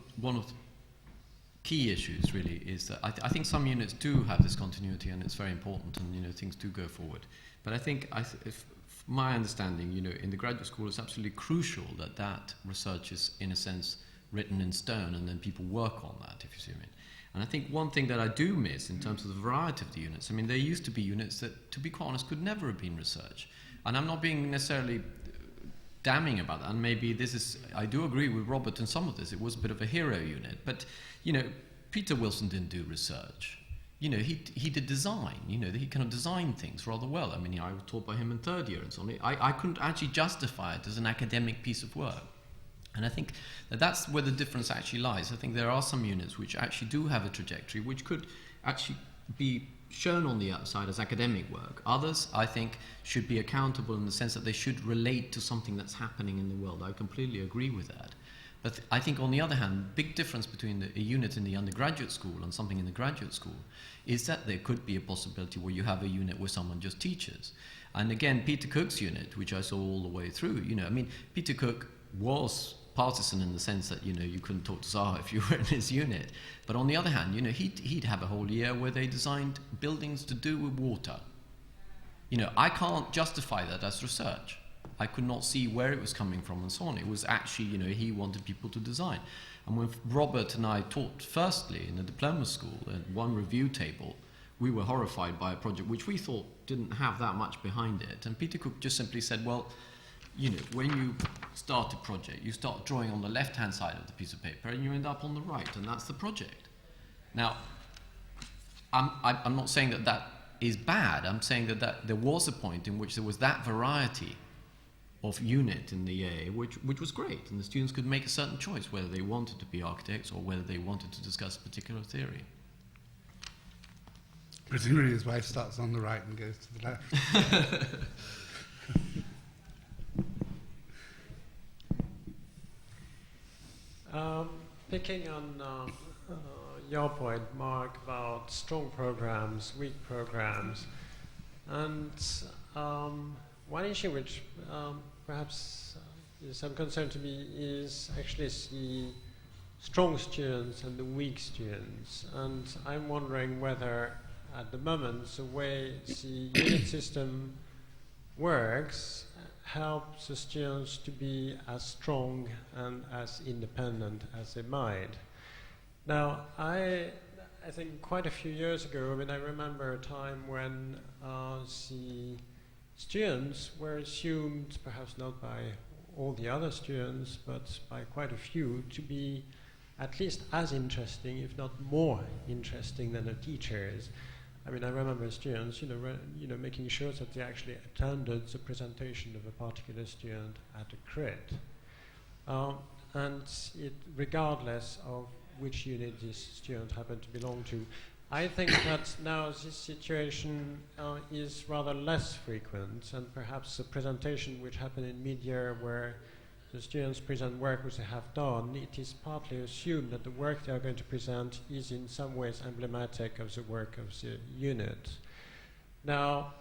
S5: key issues really is that I think some units do have this continuity, and it's very important, and things do go forward. But I think, if my understanding, in the graduate school, it's absolutely crucial that research is, in a sense, written in stone, and then people work on that, if you see what I mean. And I think one thing that I do miss in terms of the variety of the units, I mean, there used to be units that, to be quite honest, could never have been research. And I'm not being necessarily damning about that, and maybe I do agree with Robert in some of this, it was a bit of a hero unit, but, Peter Wilson didn't do research. He did design, he kind of designed things rather well. I mean, I was taught by him in third year and so on. I couldn't actually justify it as an academic piece of work. And I think that's where the difference actually lies. I think there are some units which actually do have a trajectory which could actually be shown on the outside as academic work. Others, I think, should be accountable in the sense that they should relate to something that's happening in the world. I completely agree with that. But I think, on the other hand, big difference between a unit in the undergraduate school and something in the graduate school is that there could be a possibility where you have a unit where someone just teaches. And again, Peter Cook's unit, which I saw all the way through, Peter Cook was partisan in the sense that, you couldn't talk to Zaha if you were in his unit. But on the other hand, he'd have a whole year where they designed buildings to do with water. I can't justify that as research. I could not see where it was coming from and so on. It was actually, he wanted people to design. And when Robert and I taught firstly in the diploma school at one review table, we were horrified by a project which we thought didn't have that much behind it. And Peter Cook just simply said, well, when you start a project, you start drawing on the left-hand side of the piece of paper and you end up on the right, and that's the project. Now, I'm not saying that is bad. I'm saying that there was a point in which there was that variety of unit in the EA, which was great, and the students could make a certain choice whether they wanted to be architects or whether they wanted to discuss a particular theory.
S1: Presumably his wife starts on the right and goes to the left.
S7: Picking on your point, Mark, about strong programs, weak programs, and one issue which perhaps is some concern to me is actually the strong students and the weak students. And I'm wondering whether at the moment the way the unit system works helps the students to be as strong and as independent as they might. Now, I think quite a few years ago, I mean, I remember a time when the students were assumed, perhaps not by all the other students, but by quite a few, to be at least as interesting, if not more interesting than the teachers. I mean, I remember students, making sure that they actually attended the presentation of a particular student at a crit. And it, regardless of which unit this student happened to belong to. I think that now this situation is rather less frequent, and perhaps the presentation which happened in mid-year where the students present work which they have done, it is partly assumed that the work they are going to present is in some ways emblematic of the work of the unit. Now,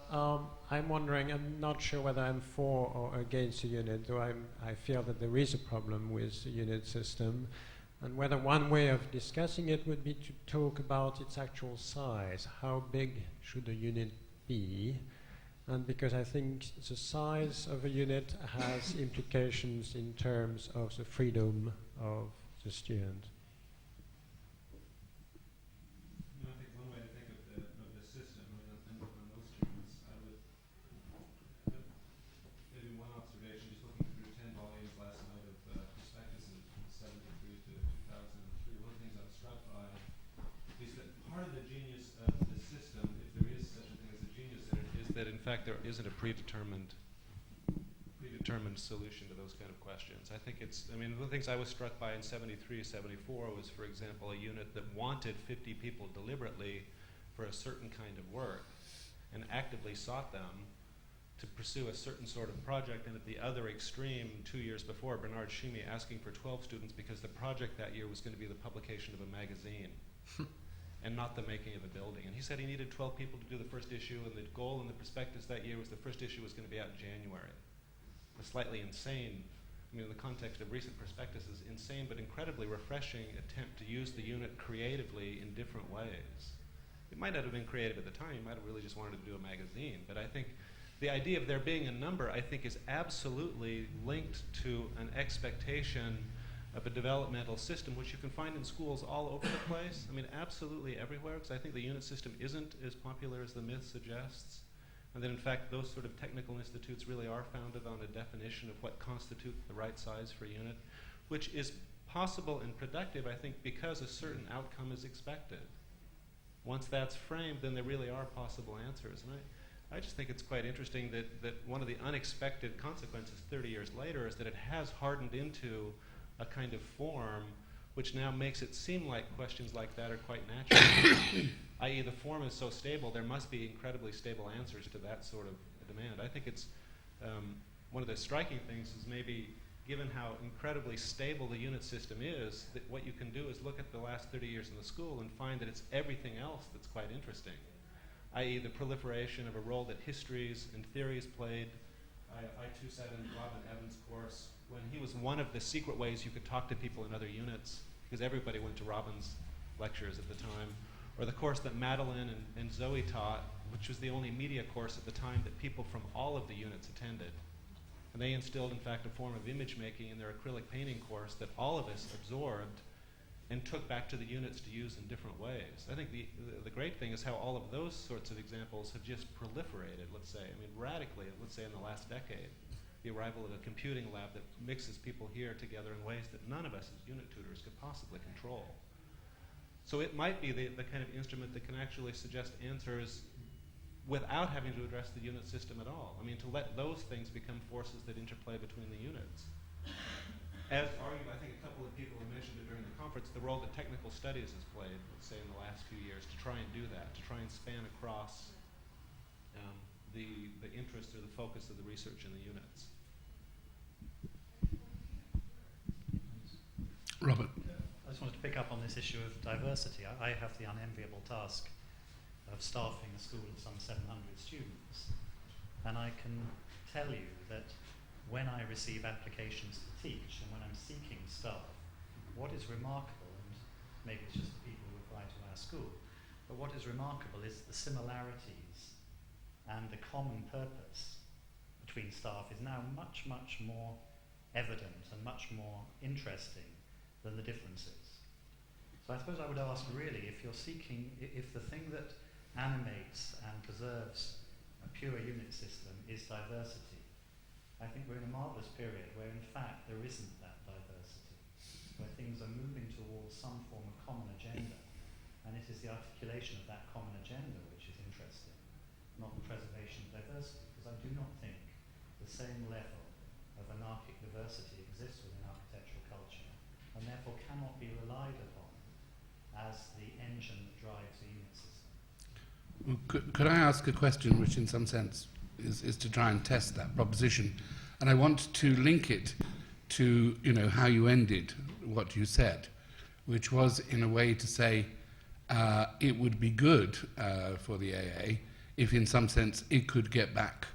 S7: I'm wondering, I'm not sure whether I'm for or against the unit, though I feel that there is a problem with the unit system, and whether one way of discussing it would be to talk about its actual size. How big should a unit be? And because I think the size of a unit has implications in terms of the freedom of the student.
S4: I think one way to think of the system, and on those terms, I would maybe one observation, just looking through 10 volumes last night of prospectuses from 73 to 2003. One of the things I was struck by is that part of the genius of the system, if there is such a thing as a genius in it, is that in fact there isn't a predetermined solution to those kind of questions. I think it's, one of the things I was struck by in 73, 74 was, for example, a unit that wanted 50 people deliberately for a certain kind of work and actively sought them to pursue a certain sort of project, and at the other extreme, 2 years before, Bernard Shimi asking for 12 students because the project that year was going to be the publication of a magazine and not the making of a building. And he said he needed 12 people to do the first issue, and the goal in the prospectus that year was the first issue was going to be out in January. A slightly insane, in the context of recent prospectuses, insane but incredibly refreshing attempt to use the unit creatively in different ways. It might not have been creative at the time, you might have really just wanted to do a magazine, but I think the idea of there being a number, I think, is absolutely linked to an expectation of a developmental system, which you can find in schools all over the place. Absolutely everywhere, because I think the unit system isn't as popular as the myth suggests. And that in fact those sort of technical institutes really are founded on a definition of what constitutes the right size for a unit, which is possible and productive, I think, because a certain outcome is expected. Once that's framed, then there really are possible answers. And I just think it's quite interesting that one of the unexpected consequences 30 years later is that it has hardened into a kind of form which now makes it seem like questions like that are quite natural. I.e., the form is so stable, there must be incredibly stable answers to that sort of demand. I think it's one of the striking things is maybe, given how incredibly stable the unit system is, that what you can do is look at the last 30 years in the school and find that it's everything else that's quite interesting, i.e. the proliferation of a role that histories and theories played. I too sat in Robin Evans' course when he was one of the secret ways you could talk to people in other units, because everybody went to Robin's lectures at the time. Or the course that Madeline and Zoe taught, which was the only media course at the time that people from all of the units attended. And they instilled, in fact, a form of image making in their acrylic painting course that all of us absorbed and took back to the units to use in different ways. I think the great thing is how all of those sorts of examples have just proliferated, let's say, radically, let's say in the last decade. The arrival of a computing lab that mixes people here together in ways that none of us as unit tutors could possibly control. So it might be the kind of instrument that can actually suggest answers without having to address the unit system at all. I mean, to let those things become forces that interplay between the units. As argued, I think a couple of people have mentioned it during the conference, the role that technical studies has played, let's say in the last few years, to try and do that, to try and span across the interest or the focus of the research in the units.
S1: Robert.
S3: I just wanted to pick up on this issue of diversity. I have the unenviable task of staffing a school of some 700 students, and I can tell you that when I receive applications to teach and when I'm seeking staff, what is remarkable, and maybe it's just the people who apply to our school, but what is remarkable is the similarities and the common purpose between staff is now much, much more evident and much more interesting than the differences. So I suppose I would ask really, if you're seeking, if the thing that animates and preserves a pure unit system is diversity, I think we're in a marvellous period where in fact there isn't that diversity, where things are moving towards some form of common agenda, and it is the articulation of that common agenda which is interesting, not the preservation of diversity, because I do not think the same level of anarchic diversity exists within architectural culture, and therefore cannot be relied upon as the engine that drives the unit system.
S1: Well, could I ask a question which in some sense is to try and test that proposition? And I want to link it to, you know, how you ended what you said, which was in a way to say it would be good for the AA if in some sense it could get back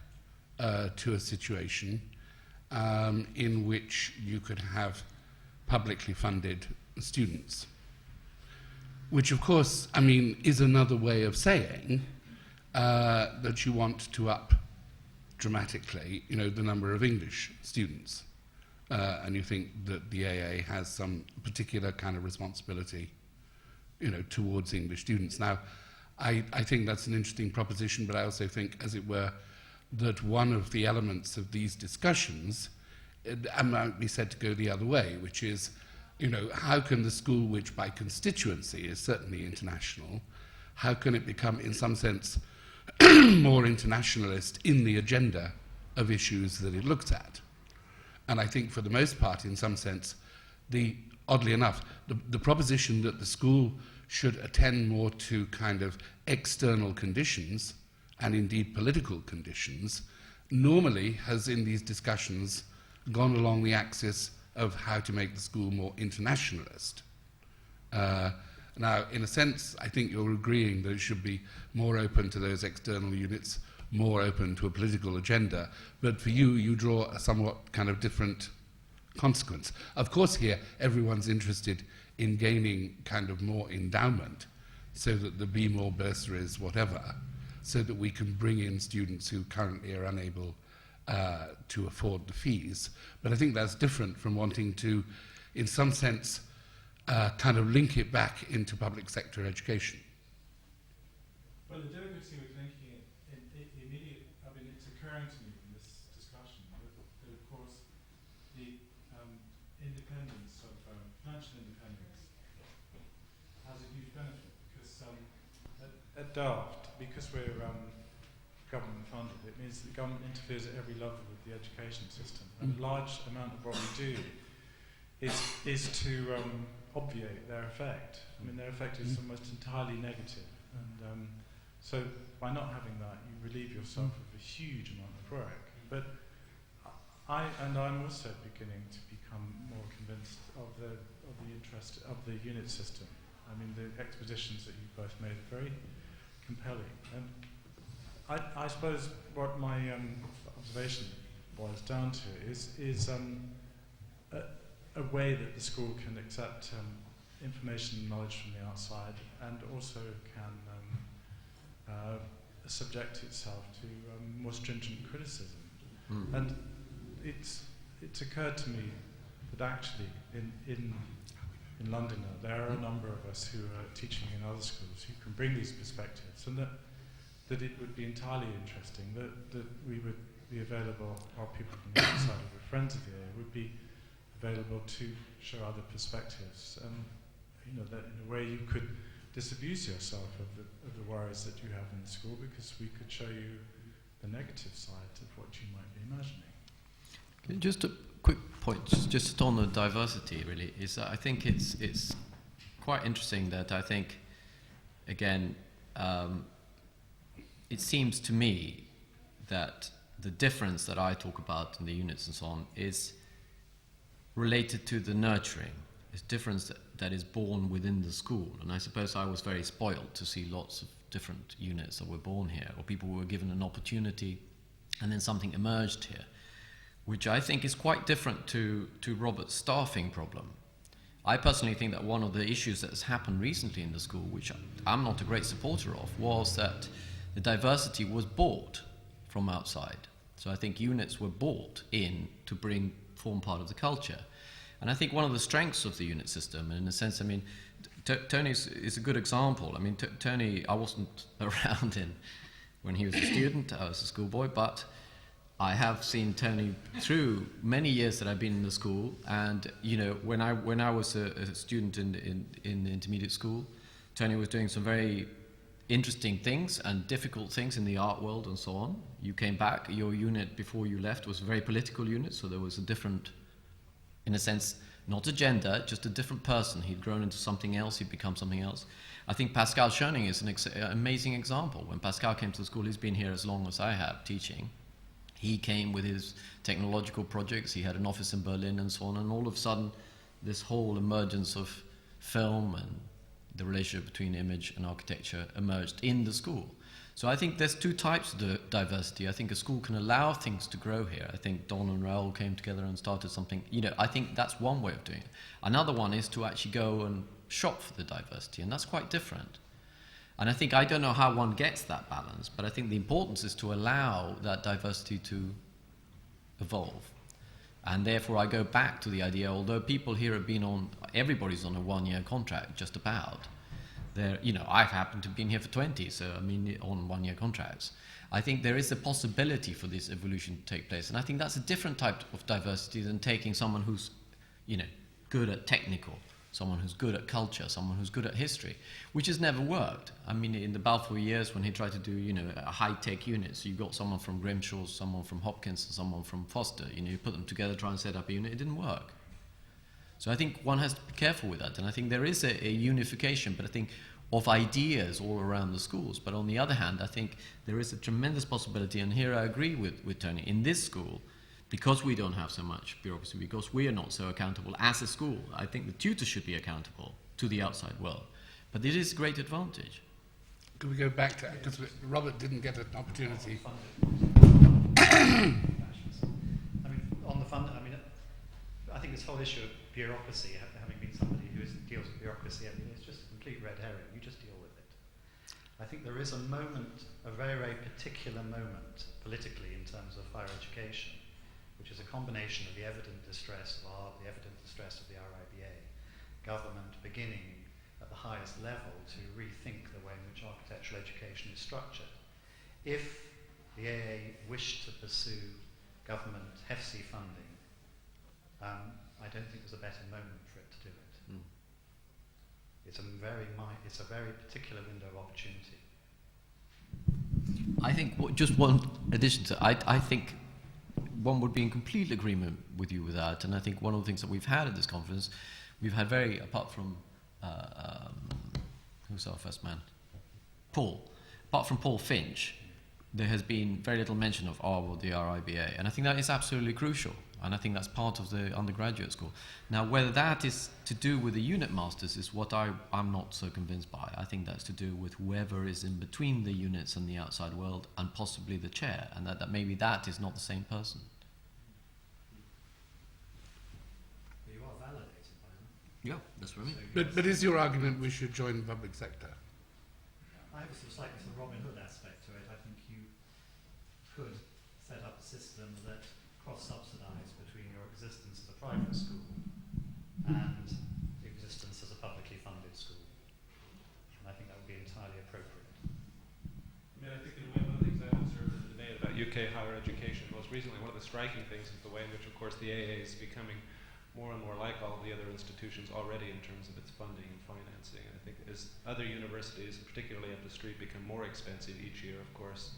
S1: to a situation in which you could have publicly funded students. Which of course, I mean, is another way of saying that you want to up dramatically, you know, the number of English students. And you think that the AA has some particular kind of responsibility, you know, towards English students. Now, I think that's an interesting proposition, but I also think, as it were, that one of the elements of these discussions might be said to go the other way, which is, you know, how can the school, which by constituency is certainly international, how can it become, in some sense, more internationalist in the agenda of issues that it looks at? And I think, for the most part, in some sense, oddly enough, the proposition that the school should attend more to kind of external conditions, and indeed political conditions, normally has, in these discussions, gone along the axis of how to make the school more internationalist. Now, in a sense, I think you're agreeing that it should be more open to those external units, more open to a political agenda, but for you, you draw a somewhat kind of different consequence. Of course, here, everyone's interested in gaining kind of more endowment, so that there be more bursaries, whatever, so that we can bring in students who currently are unable to afford the fees. But I think that's different from wanting to, in some sense, kind of link it back into public sector education.
S2: Well, the difficulty with linking it immediately, I mean, it's occurring to me in this discussion that of course, the independence of financial independence has a huge benefit, because at Delft, because we're government funded, it means that the government interferes at every level with the education system, and a large amount of what we do is to obviate their effect. I mean, their effect is almost entirely negative, and so by not having that, you relieve yourself of a huge amount of work. But I'm also beginning to become more convinced of the interest of the unit system. I mean, the expositions that you both made are very compelling. And I suppose what my observation boils down to is a way that the school can accept information and knowledge from the outside, and also can subject itself to more stringent criticism. And it's occurred to me that actually in London there are a number of us who are teaching in other schools who can bring these perspectives, and that it would be entirely interesting that we would be available, or people from the outside who are friends of the area would be available to show other perspectives. You know, that in a way you could disabuse yourself of the worries that you have in school, because we could show you the negative side of what you might be imagining.
S5: Just a quick point, just on the diversity, really, is that I think it's quite interesting that I think, again, it seems to me that the difference that I talk about in the units and so on is related to the nurturing. It's difference that is born within the school. And I suppose I was very spoiled to see lots of different units that were born here, or people who were given an opportunity and then something emerged here, which I think is quite different to Robert's staffing problem. I personally think that one of the issues that has happened recently in the school, which I'm not a great supporter of, was that the diversity was bought from outside. So I think units were bought in to form part of the culture. And I think one of the strengths of the unit system, and in a sense, I mean, Tony is a good example. I mean, Tony, I wasn't around when he was a student, I was a schoolboy, but I have seen Tony through many years that I've been in the school, and you know, when I was a student in the intermediate school, Tony was doing some very interesting things and difficult things in the art world and so on. You came back, your unit before you left was a very political unit, so there was a different, in a sense, not a gender, just a different person. He'd grown into something else, he'd become something else. I think Pascal Schoening is an amazing example. When Pascal came to the school, he's been here as long as I have teaching. He came with his technological projects, he had an office in Berlin and so on, and all of a sudden this whole emergence of film and the relationship between image and architecture emerged in the school. So I think there's two types of diversity. I think a school can allow things to grow here. I think Don and Raoul came together and started something. You know, I think that's one way of doing it. Another one is to actually go and shop for the diversity, and that's quite different. And I think, I don't know how one gets that balance, but I think the importance is to allow that diversity to evolve. And therefore I go back to the idea, although people here have been everybody's on a one-year contract, just about. You know, I've happened to have been here for 20, so I mean, on one-year contracts. I think there is a possibility for this evolution to take place. And I think that's a different type of diversity than taking someone who's, you know, good at technical, someone who's good at culture, someone who's good at history, which has never worked. I mean, in the Balfour years when he tried to do, you know, a high-tech unit, so you got someone from Grimshaw, someone from Hopkins, and someone from Foster, you know, you put them together, try and set up a unit, it didn't work. So I think one has to be careful with that, and I think there is a unification, but I think of ideas all around the schools. But on the other hand, I think there is a tremendous possibility, and here I agree with Tony, in this school, because we don't have so much bureaucracy, because we are not so accountable as a school, I think the tutors should be accountable to the outside world. But it is a great advantage.
S1: Could we go back to, because Robert didn't get an opportunity.
S3: I mean, on the fund, I mean, I think this whole issue of bureaucracy, having been somebody who deals with bureaucracy, I mean, it's just a complete red herring. You just deal with it. I think there is a moment, a very, very particular moment politically in terms of higher education, which is a combination of the evident distress of art, the evident distress of the RIBA, government beginning at the highest level to rethink the way in which architectural education is structured. If the AA wished to pursue government hefty funding, I don't think there's a better moment for it to do it. Mm. It's a very particular window of opportunity.
S5: I think just one addition to I think one would be in complete agreement with you with that, and I think one of the things that we've had at this conference, we've had apart from who's our first man? Paul. Apart from Paul Finch, there has been very little mention of the RIBA, and I think that is absolutely crucial, and I think that's part of the undergraduate school. Now, whether that is to do with the unit masters is what I'm not so convinced by. I think that's to do with whoever is in between the units and the outside world, and possibly the chair, and that maybe that is not the same person.
S3: You are validated by them.
S5: Yeah, that's what I mean.
S1: But is your argument we should join the public sector?
S3: I have a slightly Robin Hood aspect to it. I think you could set up a system that cross-subsidised between your existence as a private school and existence as a publicly funded school. And I think that would be entirely appropriate.
S4: I mean, I think one of the things I observed in the debate about UK higher education most recently, one of the striking things is the way in which, of course, the AA is becoming more and more like all the other institutions already in terms of its funding and financing. And I think as other universities, particularly up the street, become more expensive each year, of course,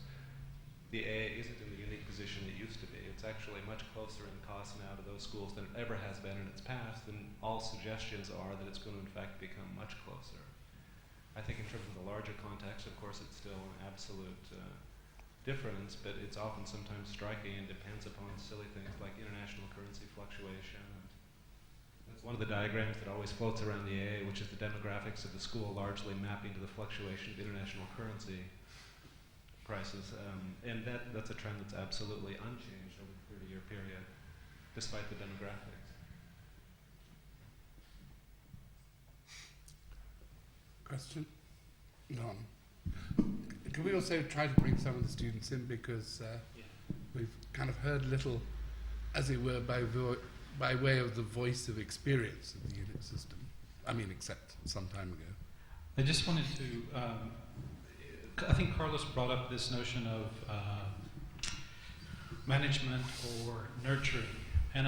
S4: the AA isn't in the unique position it used to be. It's actually much closer in cost now to those schools than it ever has been in its past, and all suggestions are that it's going to in fact become much closer. I think in terms of the larger context, of course, it's still an absolute difference, but it's often sometimes striking and depends upon silly things like international currency fluctuation. And that's one of the diagrams that always floats around the AA, which is the demographics of the school largely mapping to the fluctuation of international currency prices. And that's a trend that's absolutely unchanged over the 30-year period, despite the demographics.
S1: Question? None. Can we also try to bring some of the students in, because we've kind of heard little, as it were, by way of the voice of experience of the unit system. I mean, except some time ago.
S6: I just wanted to, I think Carlos brought up this notion of management or nurturing. And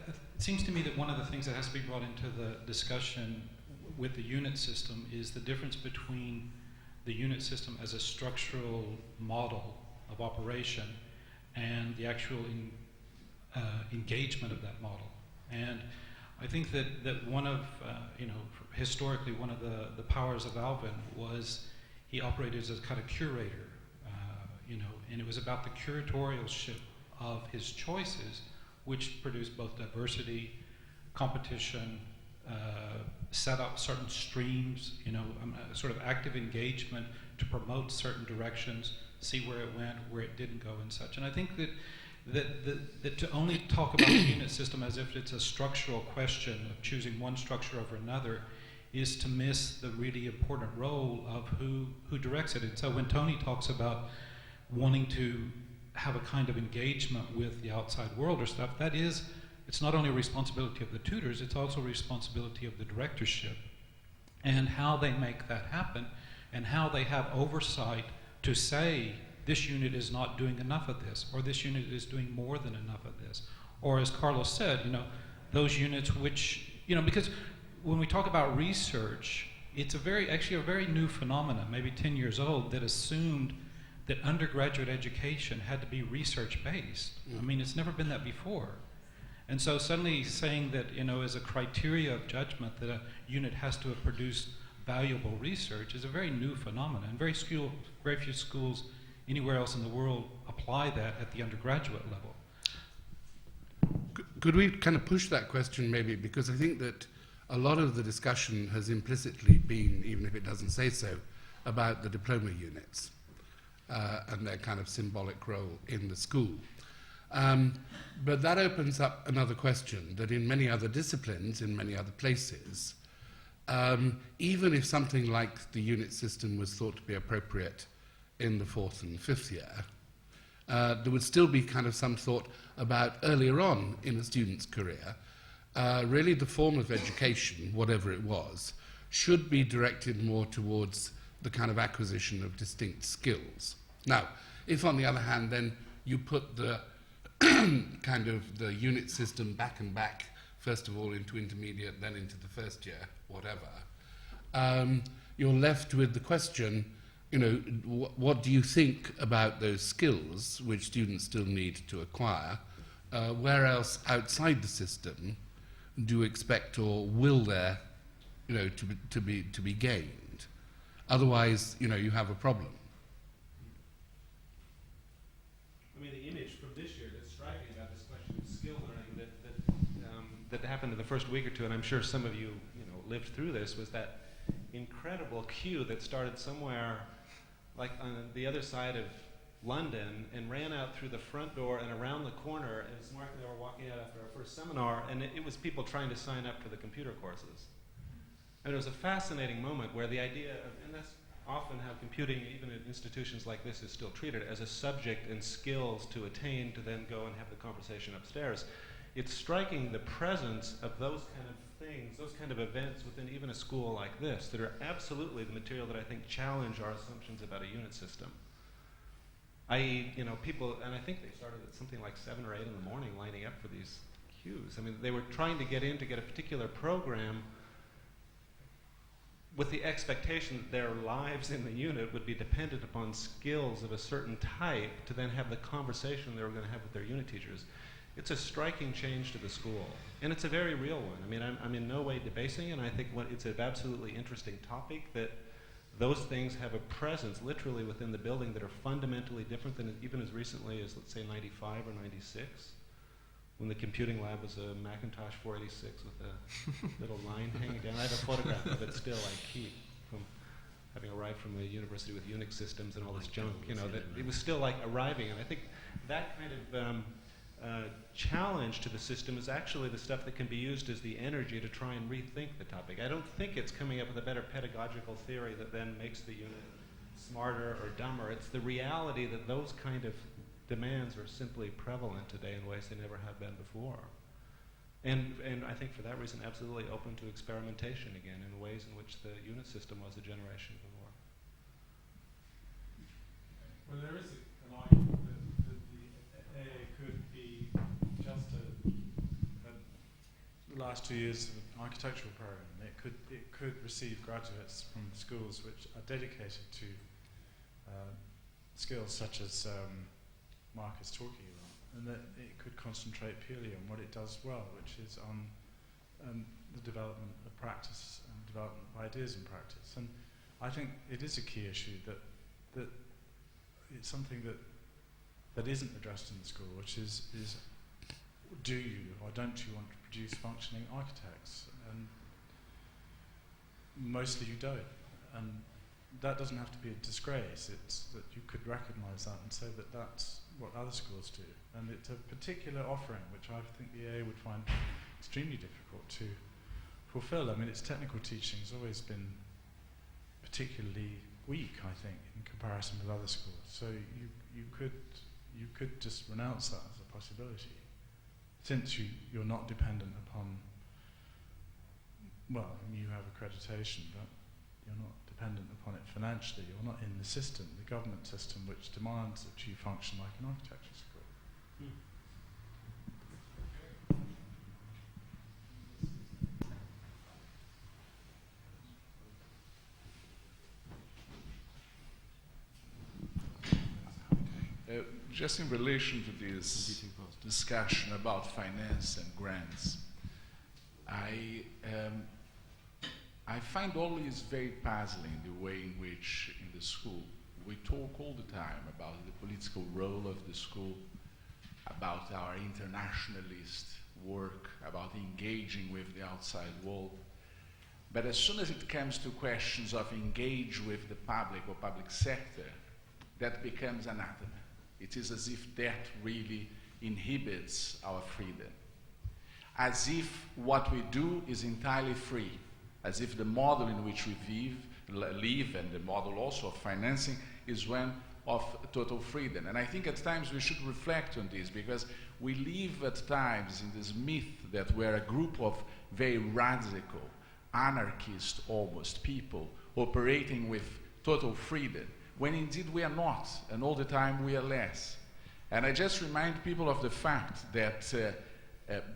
S6: it seems to me that one of the things that has to be brought into the discussion with the unit system is the difference between the unit system as a structural model of operation and the actual engagement of that model. And I think that one of, historically one of the powers of Alvin was he operated as a kind of curator, and it was about the curatorialship of his choices, which produced both diversity, competition, set up certain streams, sort of active engagement to promote certain directions, see where it went, where it didn't go, and such. And I think that to only talk about the unit system as if it's a structural question of choosing one structure over another is to miss the really important role of who directs it. And so when Tony talks about wanting to have a kind of engagement with the outside world or stuff, it's not only a responsibility of the tutors, it's also a responsibility of the directorship, and how they make that happen, and how they have oversight to say, this unit is not doing enough of this, or this unit is doing more than enough of this. Or as Carlos said, those units which, because when we talk about research, it's actually a very new phenomenon, maybe 10 years old, that assumed that undergraduate education had to be research-based. I mean, it's never been that before. And so suddenly saying that, as a criteria of judgment that a unit has to have produced valuable research is a very new phenomenon. And very few schools anywhere else in the world apply that at the undergraduate level.
S1: Could we kind of push that question maybe? Because I think that a lot of the discussion has implicitly been, even if it doesn't say so, about the diploma units and their kind of symbolic role in the school. But that opens up another question, that in many other disciplines, in many other places, even if something like the unit system was thought to be appropriate in the 4th and 5th year, there would still be kind of some thought about earlier on in a student's career, really the form of education, whatever it was, should be directed more towards the kind of acquisition of distinct skills. Now, if on the other hand then you put the kind of the unit system back and back, first of all into intermediate, then into the first year, whatever, you're left with the question, what do you think about those skills which students still need to acquire? Where else outside the system do you expect or will there, to be gained? Otherwise, you have a problem.
S4: I mean, the image from this year that's striking about this question of skill learning that happened in the first week or two, and I'm sure some of you, lived through this, was that incredible queue that started somewhere like on the other side of London and ran out through the front door and around the corner, and it's Mark and I were walking out after our first seminar, and it was people trying to sign up for the computer courses. And it was a fascinating moment where the idea of, and that's often how computing, even in institutions like this, is still treated as a subject and skills to attain to then go and have the conversation upstairs. It's striking the presence of those kind of things, those kind of events within even a school like this that are absolutely the material that I think challenge our assumptions about a unit system. I.e., people, and I think they started at something like 7 or 8 in the morning lining up for these cues. I mean, they were trying to get a particular program with the expectation that their lives in the unit would be dependent upon skills of a certain type to then have the conversation they were going to have with their unit teachers. It's a striking change to the school, and it's a very real one. I mean, I'm in no way debasing it, and I think it's an absolutely interesting topic that those things have a presence literally within the building that are fundamentally different than even as recently as, let's say, 95 or 96, when the computing lab was a Macintosh 486 with a little line hanging down. I have a photograph of it still I keep from having arrived from the university with Unix systems and all this junk, you know, that it was still like arriving. And I think that kind of challenge to the system is actually the stuff that can be used as the energy to try and rethink the topic. I don't think it's coming up with a better pedagogical theory that then makes the unit smarter or dumber. It's the reality that those kind of demands are simply prevalent today in ways they never have been before. And I think for that reason absolutely open to experimentation again in ways in which the unit system was a generation before.
S2: Well, there is an argument that the AA could be just the last 2 years of an architectural program. It could receive graduates from schools which are dedicated to skills such as Mark is talking about, and that it could concentrate purely on what it does well, which is on the development of practice and development of ideas in practice. And I think it is a key issue that it's something that isn't addressed in the school, which is do you or don't you want to produce functioning architects? And mostly you don't. And that doesn't have to be a disgrace. It's that you could recognize that and say that that's what other schools do. And it's a particular offering which I think the AA would find extremely difficult to fulfill. I mean, its technical teaching has always been particularly weak, I think, in comparison with other schools. So you could just renounce that as a possibility, since you're not dependent upon, well, you have accreditation, but you're not dependent upon it financially. You're not in the system, the government system, which demands that you function like an architecture school.
S8: Just in relation to this discussion about finance and grants, I find always very puzzling the way in which in the school we talk all the time about the political role of the school, about our internationalist work, about engaging with the outside world. But as soon as it comes to questions of engage with the public or public sector, that becomes anathema. It is as if that really inhibits our freedom. As if what we do is entirely free. As if the model in which we live and the model also of financing is one of total freedom. And I think at times we should reflect on this, because we live at times in this myth that we're a group of very radical, anarchist almost people operating with total freedom, when indeed we are not, and all the time we are less. And I just remind people of the fact that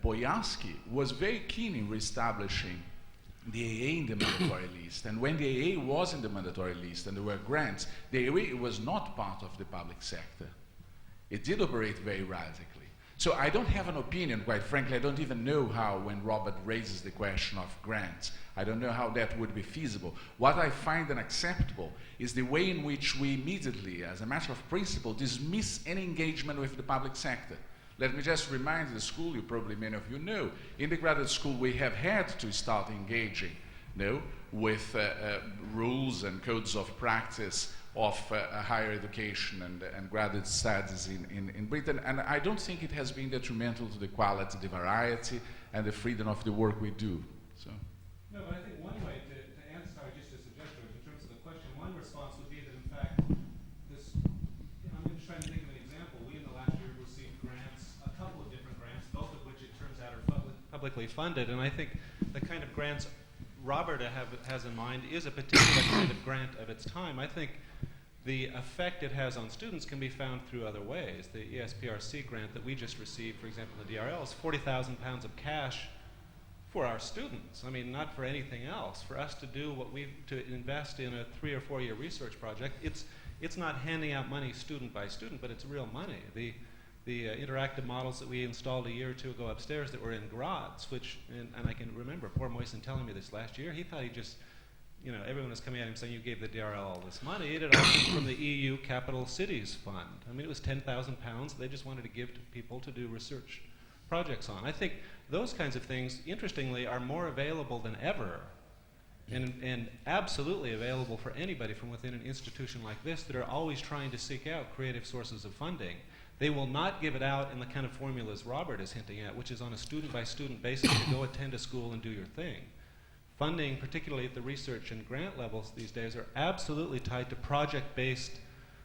S8: Boyarsky was very keen in reestablishing the AA in the mandatory list. And when the AA was in the mandatory list and there were grants, the AA was not part of the public sector. It did operate very radically. So I don't have an opinion, quite frankly. I don't even know how, when Robert raises the question of grants, I don't know how that would be feasible. What I find unacceptable is the way in which we immediately, as a matter of principle, dismiss any engagement with the public sector. Let me just remind the school, you probably many of you know, in the graduate school we have had to start engaging with rules and codes of practice of higher education and graduate studies in Britain. And I don't think it has been detrimental to the quality, the variety, and the freedom of the work we do. So.
S6: No, but I think one way to answer, just to suggest in terms of the question, one response would be that in fact, this, I'm just trying to think of an example. We in the last year received grants, a couple of different grants, both of which it turns out are publicly funded. And I think the kind of grants Robert has in mind is a particular kind of grant of its time. I think
S4: the effect it has on students can be found through other ways. The ESPRC grant that we just received, for example, the DRL, is £40,000 of cash for our students. I mean, not for anything else. For us to do what to invest in a 3 or 4 year research project, it's not handing out money student by student, but it's real money. The interactive models that we installed a year or two ago upstairs that were in Graz, which, and I can remember poor Moisen telling me this last year, he thought he just, you know, everyone was coming at him saying, you gave the DRL all this money. It had all come from the EU Capital Cities Fund. I mean, it was £10,000 they just wanted to give to people to do research projects on. I think those kinds of things, interestingly, are more available than ever, and absolutely available for anybody from within an institution like this that are always trying to seek out creative sources of funding. They will not give it out in the kind of formulas Robert is hinting at, which is on a student-by-student basis to go attend a school and do your thing. Funding, particularly at the research and grant levels these days, are absolutely tied to project-based,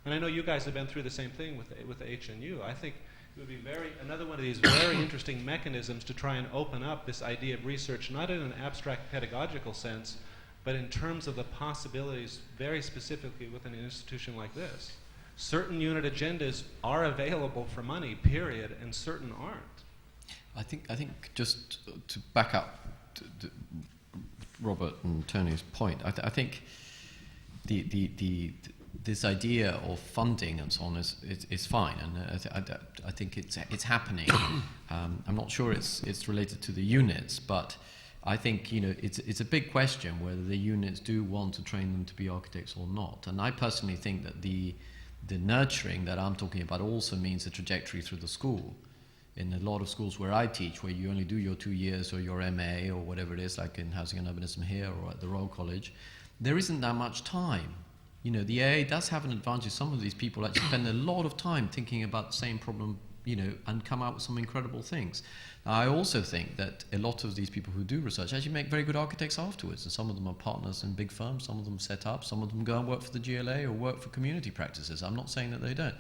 S4: and I know you guys have been through the same thing with HNU. I think it would be another one of these very interesting mechanisms to try and open up this idea of research, not in an abstract pedagogical sense, but in terms of the possibilities very specifically within an institution like this. Certain unit agendas are available for money, period, and certain aren't.
S5: I think just to back up to Robert and Tony's point, I think this idea of funding and so on is fine, and I think it's happening. I'm not sure it's related to the units, but I think, you know, it's a big question whether the units do want to train them to be architects or not. And I personally think that the nurturing that I'm talking about also means a trajectory through the school. In a lot of schools where I teach, where you only do your 2 years or your MA or whatever it is, like in Housing and Urbanism here or at the Royal College, there isn't that much time. You know, the AA does have an advantage. Some of these people actually spend a lot of time thinking about the same problem, you know, and come out with some incredible things. Now, I also think that a lot of these people who do research actually make very good architects afterwards, and some of them are partners in big firms, some of them set up, some of them go and work for the GLA or work for community practices. I'm not saying that they don't.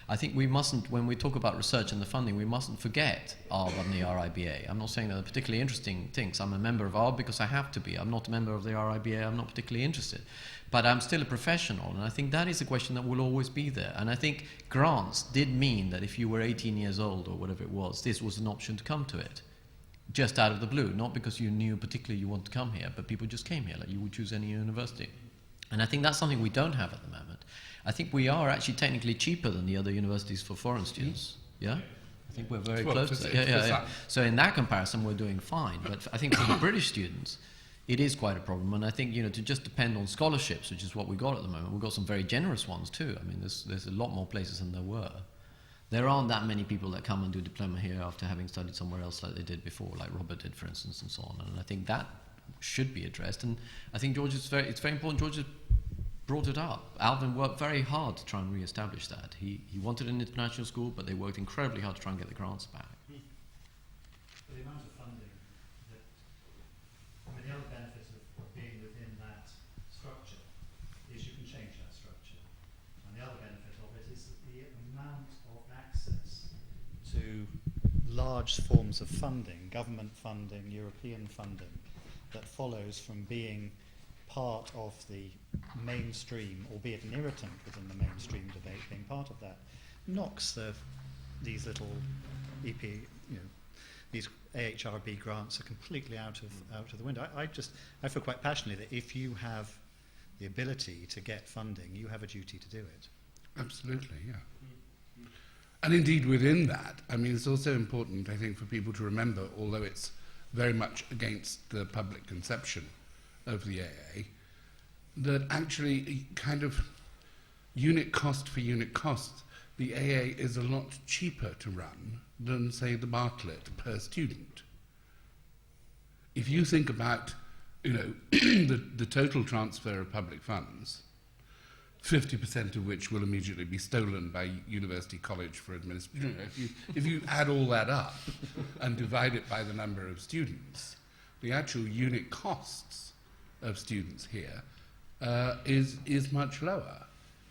S5: I think we mustn't, when we talk about research and the funding, we mustn't forget ARB and the RIBA. I'm not saying that they're particularly interesting things. I'm a member of ARB because I have to be. I'm not a member of the RIBA. I'm not particularly interested. But I'm still a professional, and I think that is a question that will always be there. And I think grants did mean that if you were 18 years old or whatever it was, this was an option to come to it, just out of the blue, not because you knew particularly you want to come here, but people just came here, like you would choose any university. And I think that's something we don't have at the moment. I think we are actually technically cheaper than the other universities for foreign students. Yeah? I think we're very close to that. Yeah. So in that comparison, we're doing fine. But I think for the British students, it is quite a problem. And I think, you know, to just depend on scholarships, which is what we've got at the moment, we've got some very generous ones too. I mean, there's a lot more places than there were. There aren't that many people that come and do diploma here after having studied somewhere else like they did before, like Robert did, for instance, and so on. And I think that should be addressed. And I think it's very important George has brought it up. Alvin worked very hard to try and re-establish that. He wanted an international school, but they worked incredibly hard to try and get the grants back.
S3: The amount of funding that, I mean, the other benefit of being within that structure is you can change that structure. And the other benefit of it is that the amount of access to large forms of funding, government funding, European funding, that follows from being part of the mainstream, albeit an irritant within the mainstream debate, being part of that, knocks these little EP, you know, these AHRB grants are completely out of the window. I feel quite passionately that if you have the ability to get funding, you have a duty to do it.
S1: Absolutely, yeah. And indeed within that, I mean, it's also important, I think, for people to remember, although it's very much against the public conception of the AA, that actually kind of unit cost for unit cost, the AA is a lot cheaper to run than, say, the Bartlett per student. If you think about, you know, the total transfer of public funds, 50% of which will immediately be stolen by University College for administration. If you add all that up and divide it by the number of students, the actual unit costs of students here is much lower.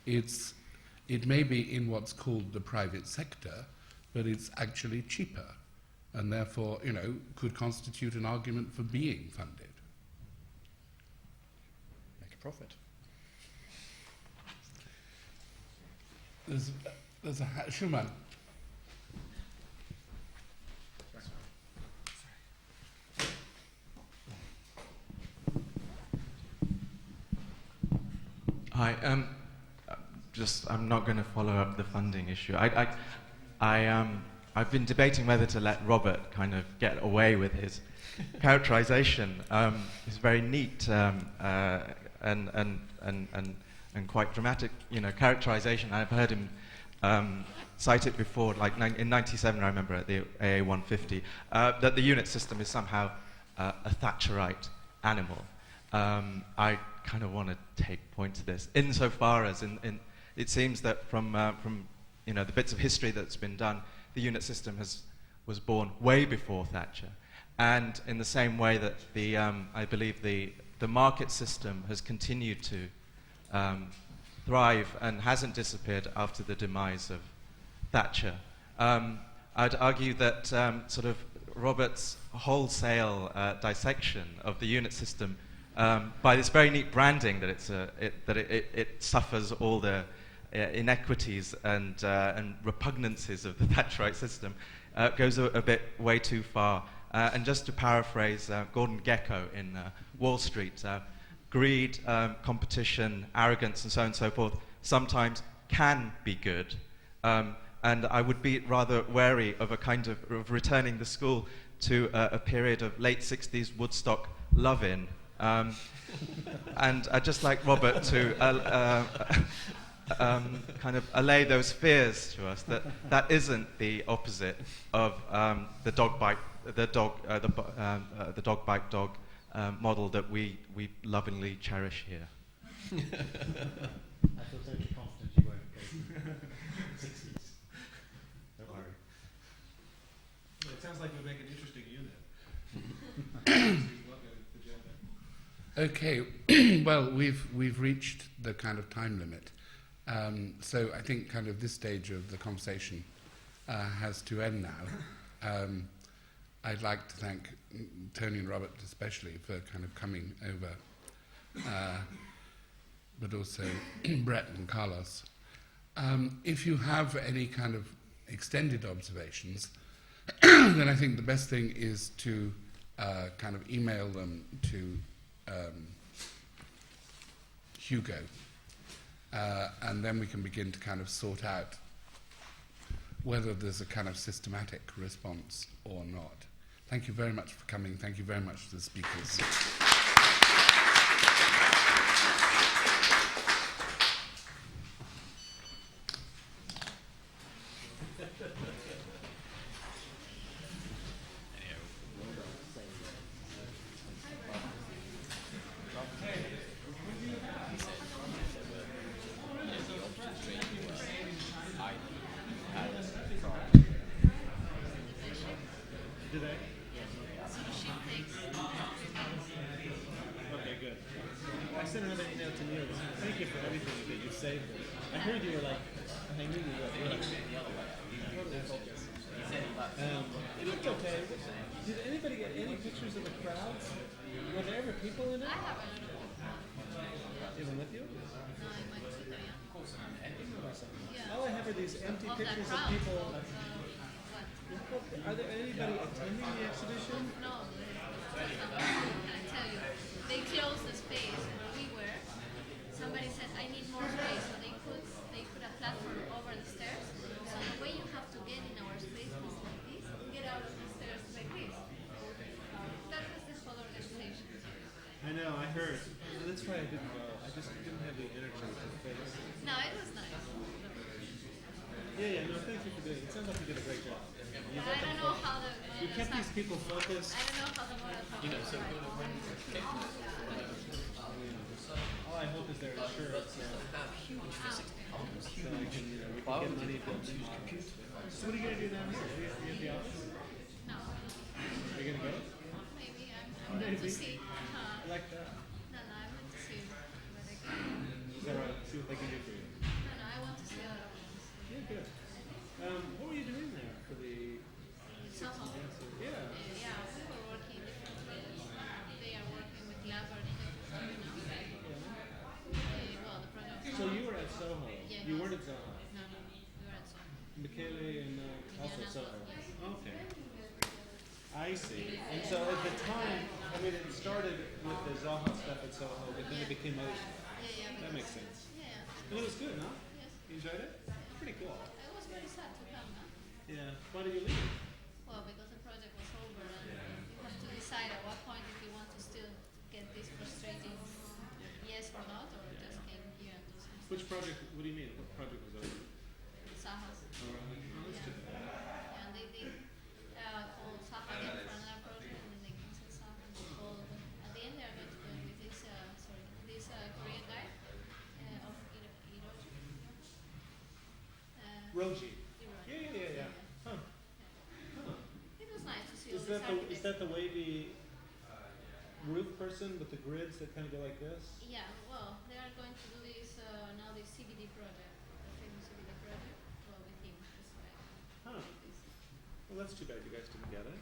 S1: It may be in what's called the private sector, but it's actually cheaper, and therefore, you know, could constitute an argument for being funded.
S3: Make a profit.
S1: there's a Schumann.
S9: Hi. I'm not going to follow up the funding issue. I've been debating whether to let Robert kind of get away with his characterization. It's very neat and quite dramatic, characterization. I've heard him cite it before, like in '97, I remember at the AA 150, that the unit system is somehow a Thatcherite animal. I kind of want to take point to this, insofar as it seems that from the bits of history that's been done, the unit system was born way before Thatcher, and in the same way that I believe the market system has continued to thrive and hasn't disappeared after the demise of Thatcher. I'd argue that sort of Robert's wholesale dissection of the unit system, by this very neat branding that it suffers all the inequities and repugnances of the Thatcherite system, goes a bit way too far. And just to paraphrase Gordon Gekko in Wall Street, greed, competition, arrogance, and so on and so forth sometimes can be good. And I would be rather wary of a kind of returning the school to a period of late 60s Woodstock love-in. And I'd just like Robert to kind of allay those fears to us that isn't the opposite of the dog bite dog model that we lovingly cherish here.
S3: I feel totally confident you won't go to the 60s. Don't worry.
S4: Well, it sounds like it would make an interesting unit.
S1: Okay, well, we've reached the kind of time limit. So I think kind of this stage of the conversation has to end now. I'd like to thank Tony and Robert especially for kind of coming over, but also Brett and Carlos. If you have any kind of extended observations, then I think the best thing is to kind of email them to Hugo, and then we can begin to kind of sort out whether there's a kind of systematic response or not. Thank you very much for coming. Thank you very much to the speakers.
S4: People focused.
S10: I don't know how the model
S4: So all I hope is their insurance. So we can get money from compute. So what are you gonna do now? Are you at the office?
S10: No.
S4: Are you gonna go?
S10: Maybe I'm going to see.
S4: I like that.
S10: No, I want to see what I can.
S4: Is that right? See what they can do for you.
S10: No, I want to see other ones.
S4: Yeah, good. What were you doing there for the?
S10: Soho.
S4: Yeah.
S10: Yeah, we were working differently. They are working with lab architecture now. Well, the project.
S4: So you were at Soho.
S10: Yeah,
S4: You
S10: no.
S4: weren't at Soho.
S10: No.
S4: Michele and also
S10: Emiliana
S4: Soho.
S10: Soho, yes.
S4: Okay. I see. And so at the time, I mean, it started with the Zaha stuff at Soho, but then it became Ocean.
S10: Yeah,
S4: That makes sense.
S10: Yeah.
S4: And it was good, no?
S10: Yes.
S4: You enjoyed it? Pretty cool.
S10: I was very sad to come.
S4: Yeah. Why did you leave?
S10: Well, because the project was over, and you have to decide at what point if you want to still get this frustrating yes or not, or just came here and do something.
S4: Which project? What do you mean? What project was over?
S10: Sahas.
S4: Oh, right. Oh, that's too bad.
S10: And they called Saha again for another project, and then they canceled Saha. And they called, at the end, they are going to go with this, this Korean guy of Hiroji.
S4: Roji.
S10: Hiroji.
S4: Yeah. Huh.
S10: It was nice to see all
S4: Is
S10: these
S4: that
S10: architects.
S4: the wavy roof person with the grids that kind of go like this?
S10: Yeah, well, they are going to do this now, this CBD project, the famous CBD project. Well, with him, it's like
S4: Huh.
S10: this.
S4: Well, that's too bad you guys didn't get it.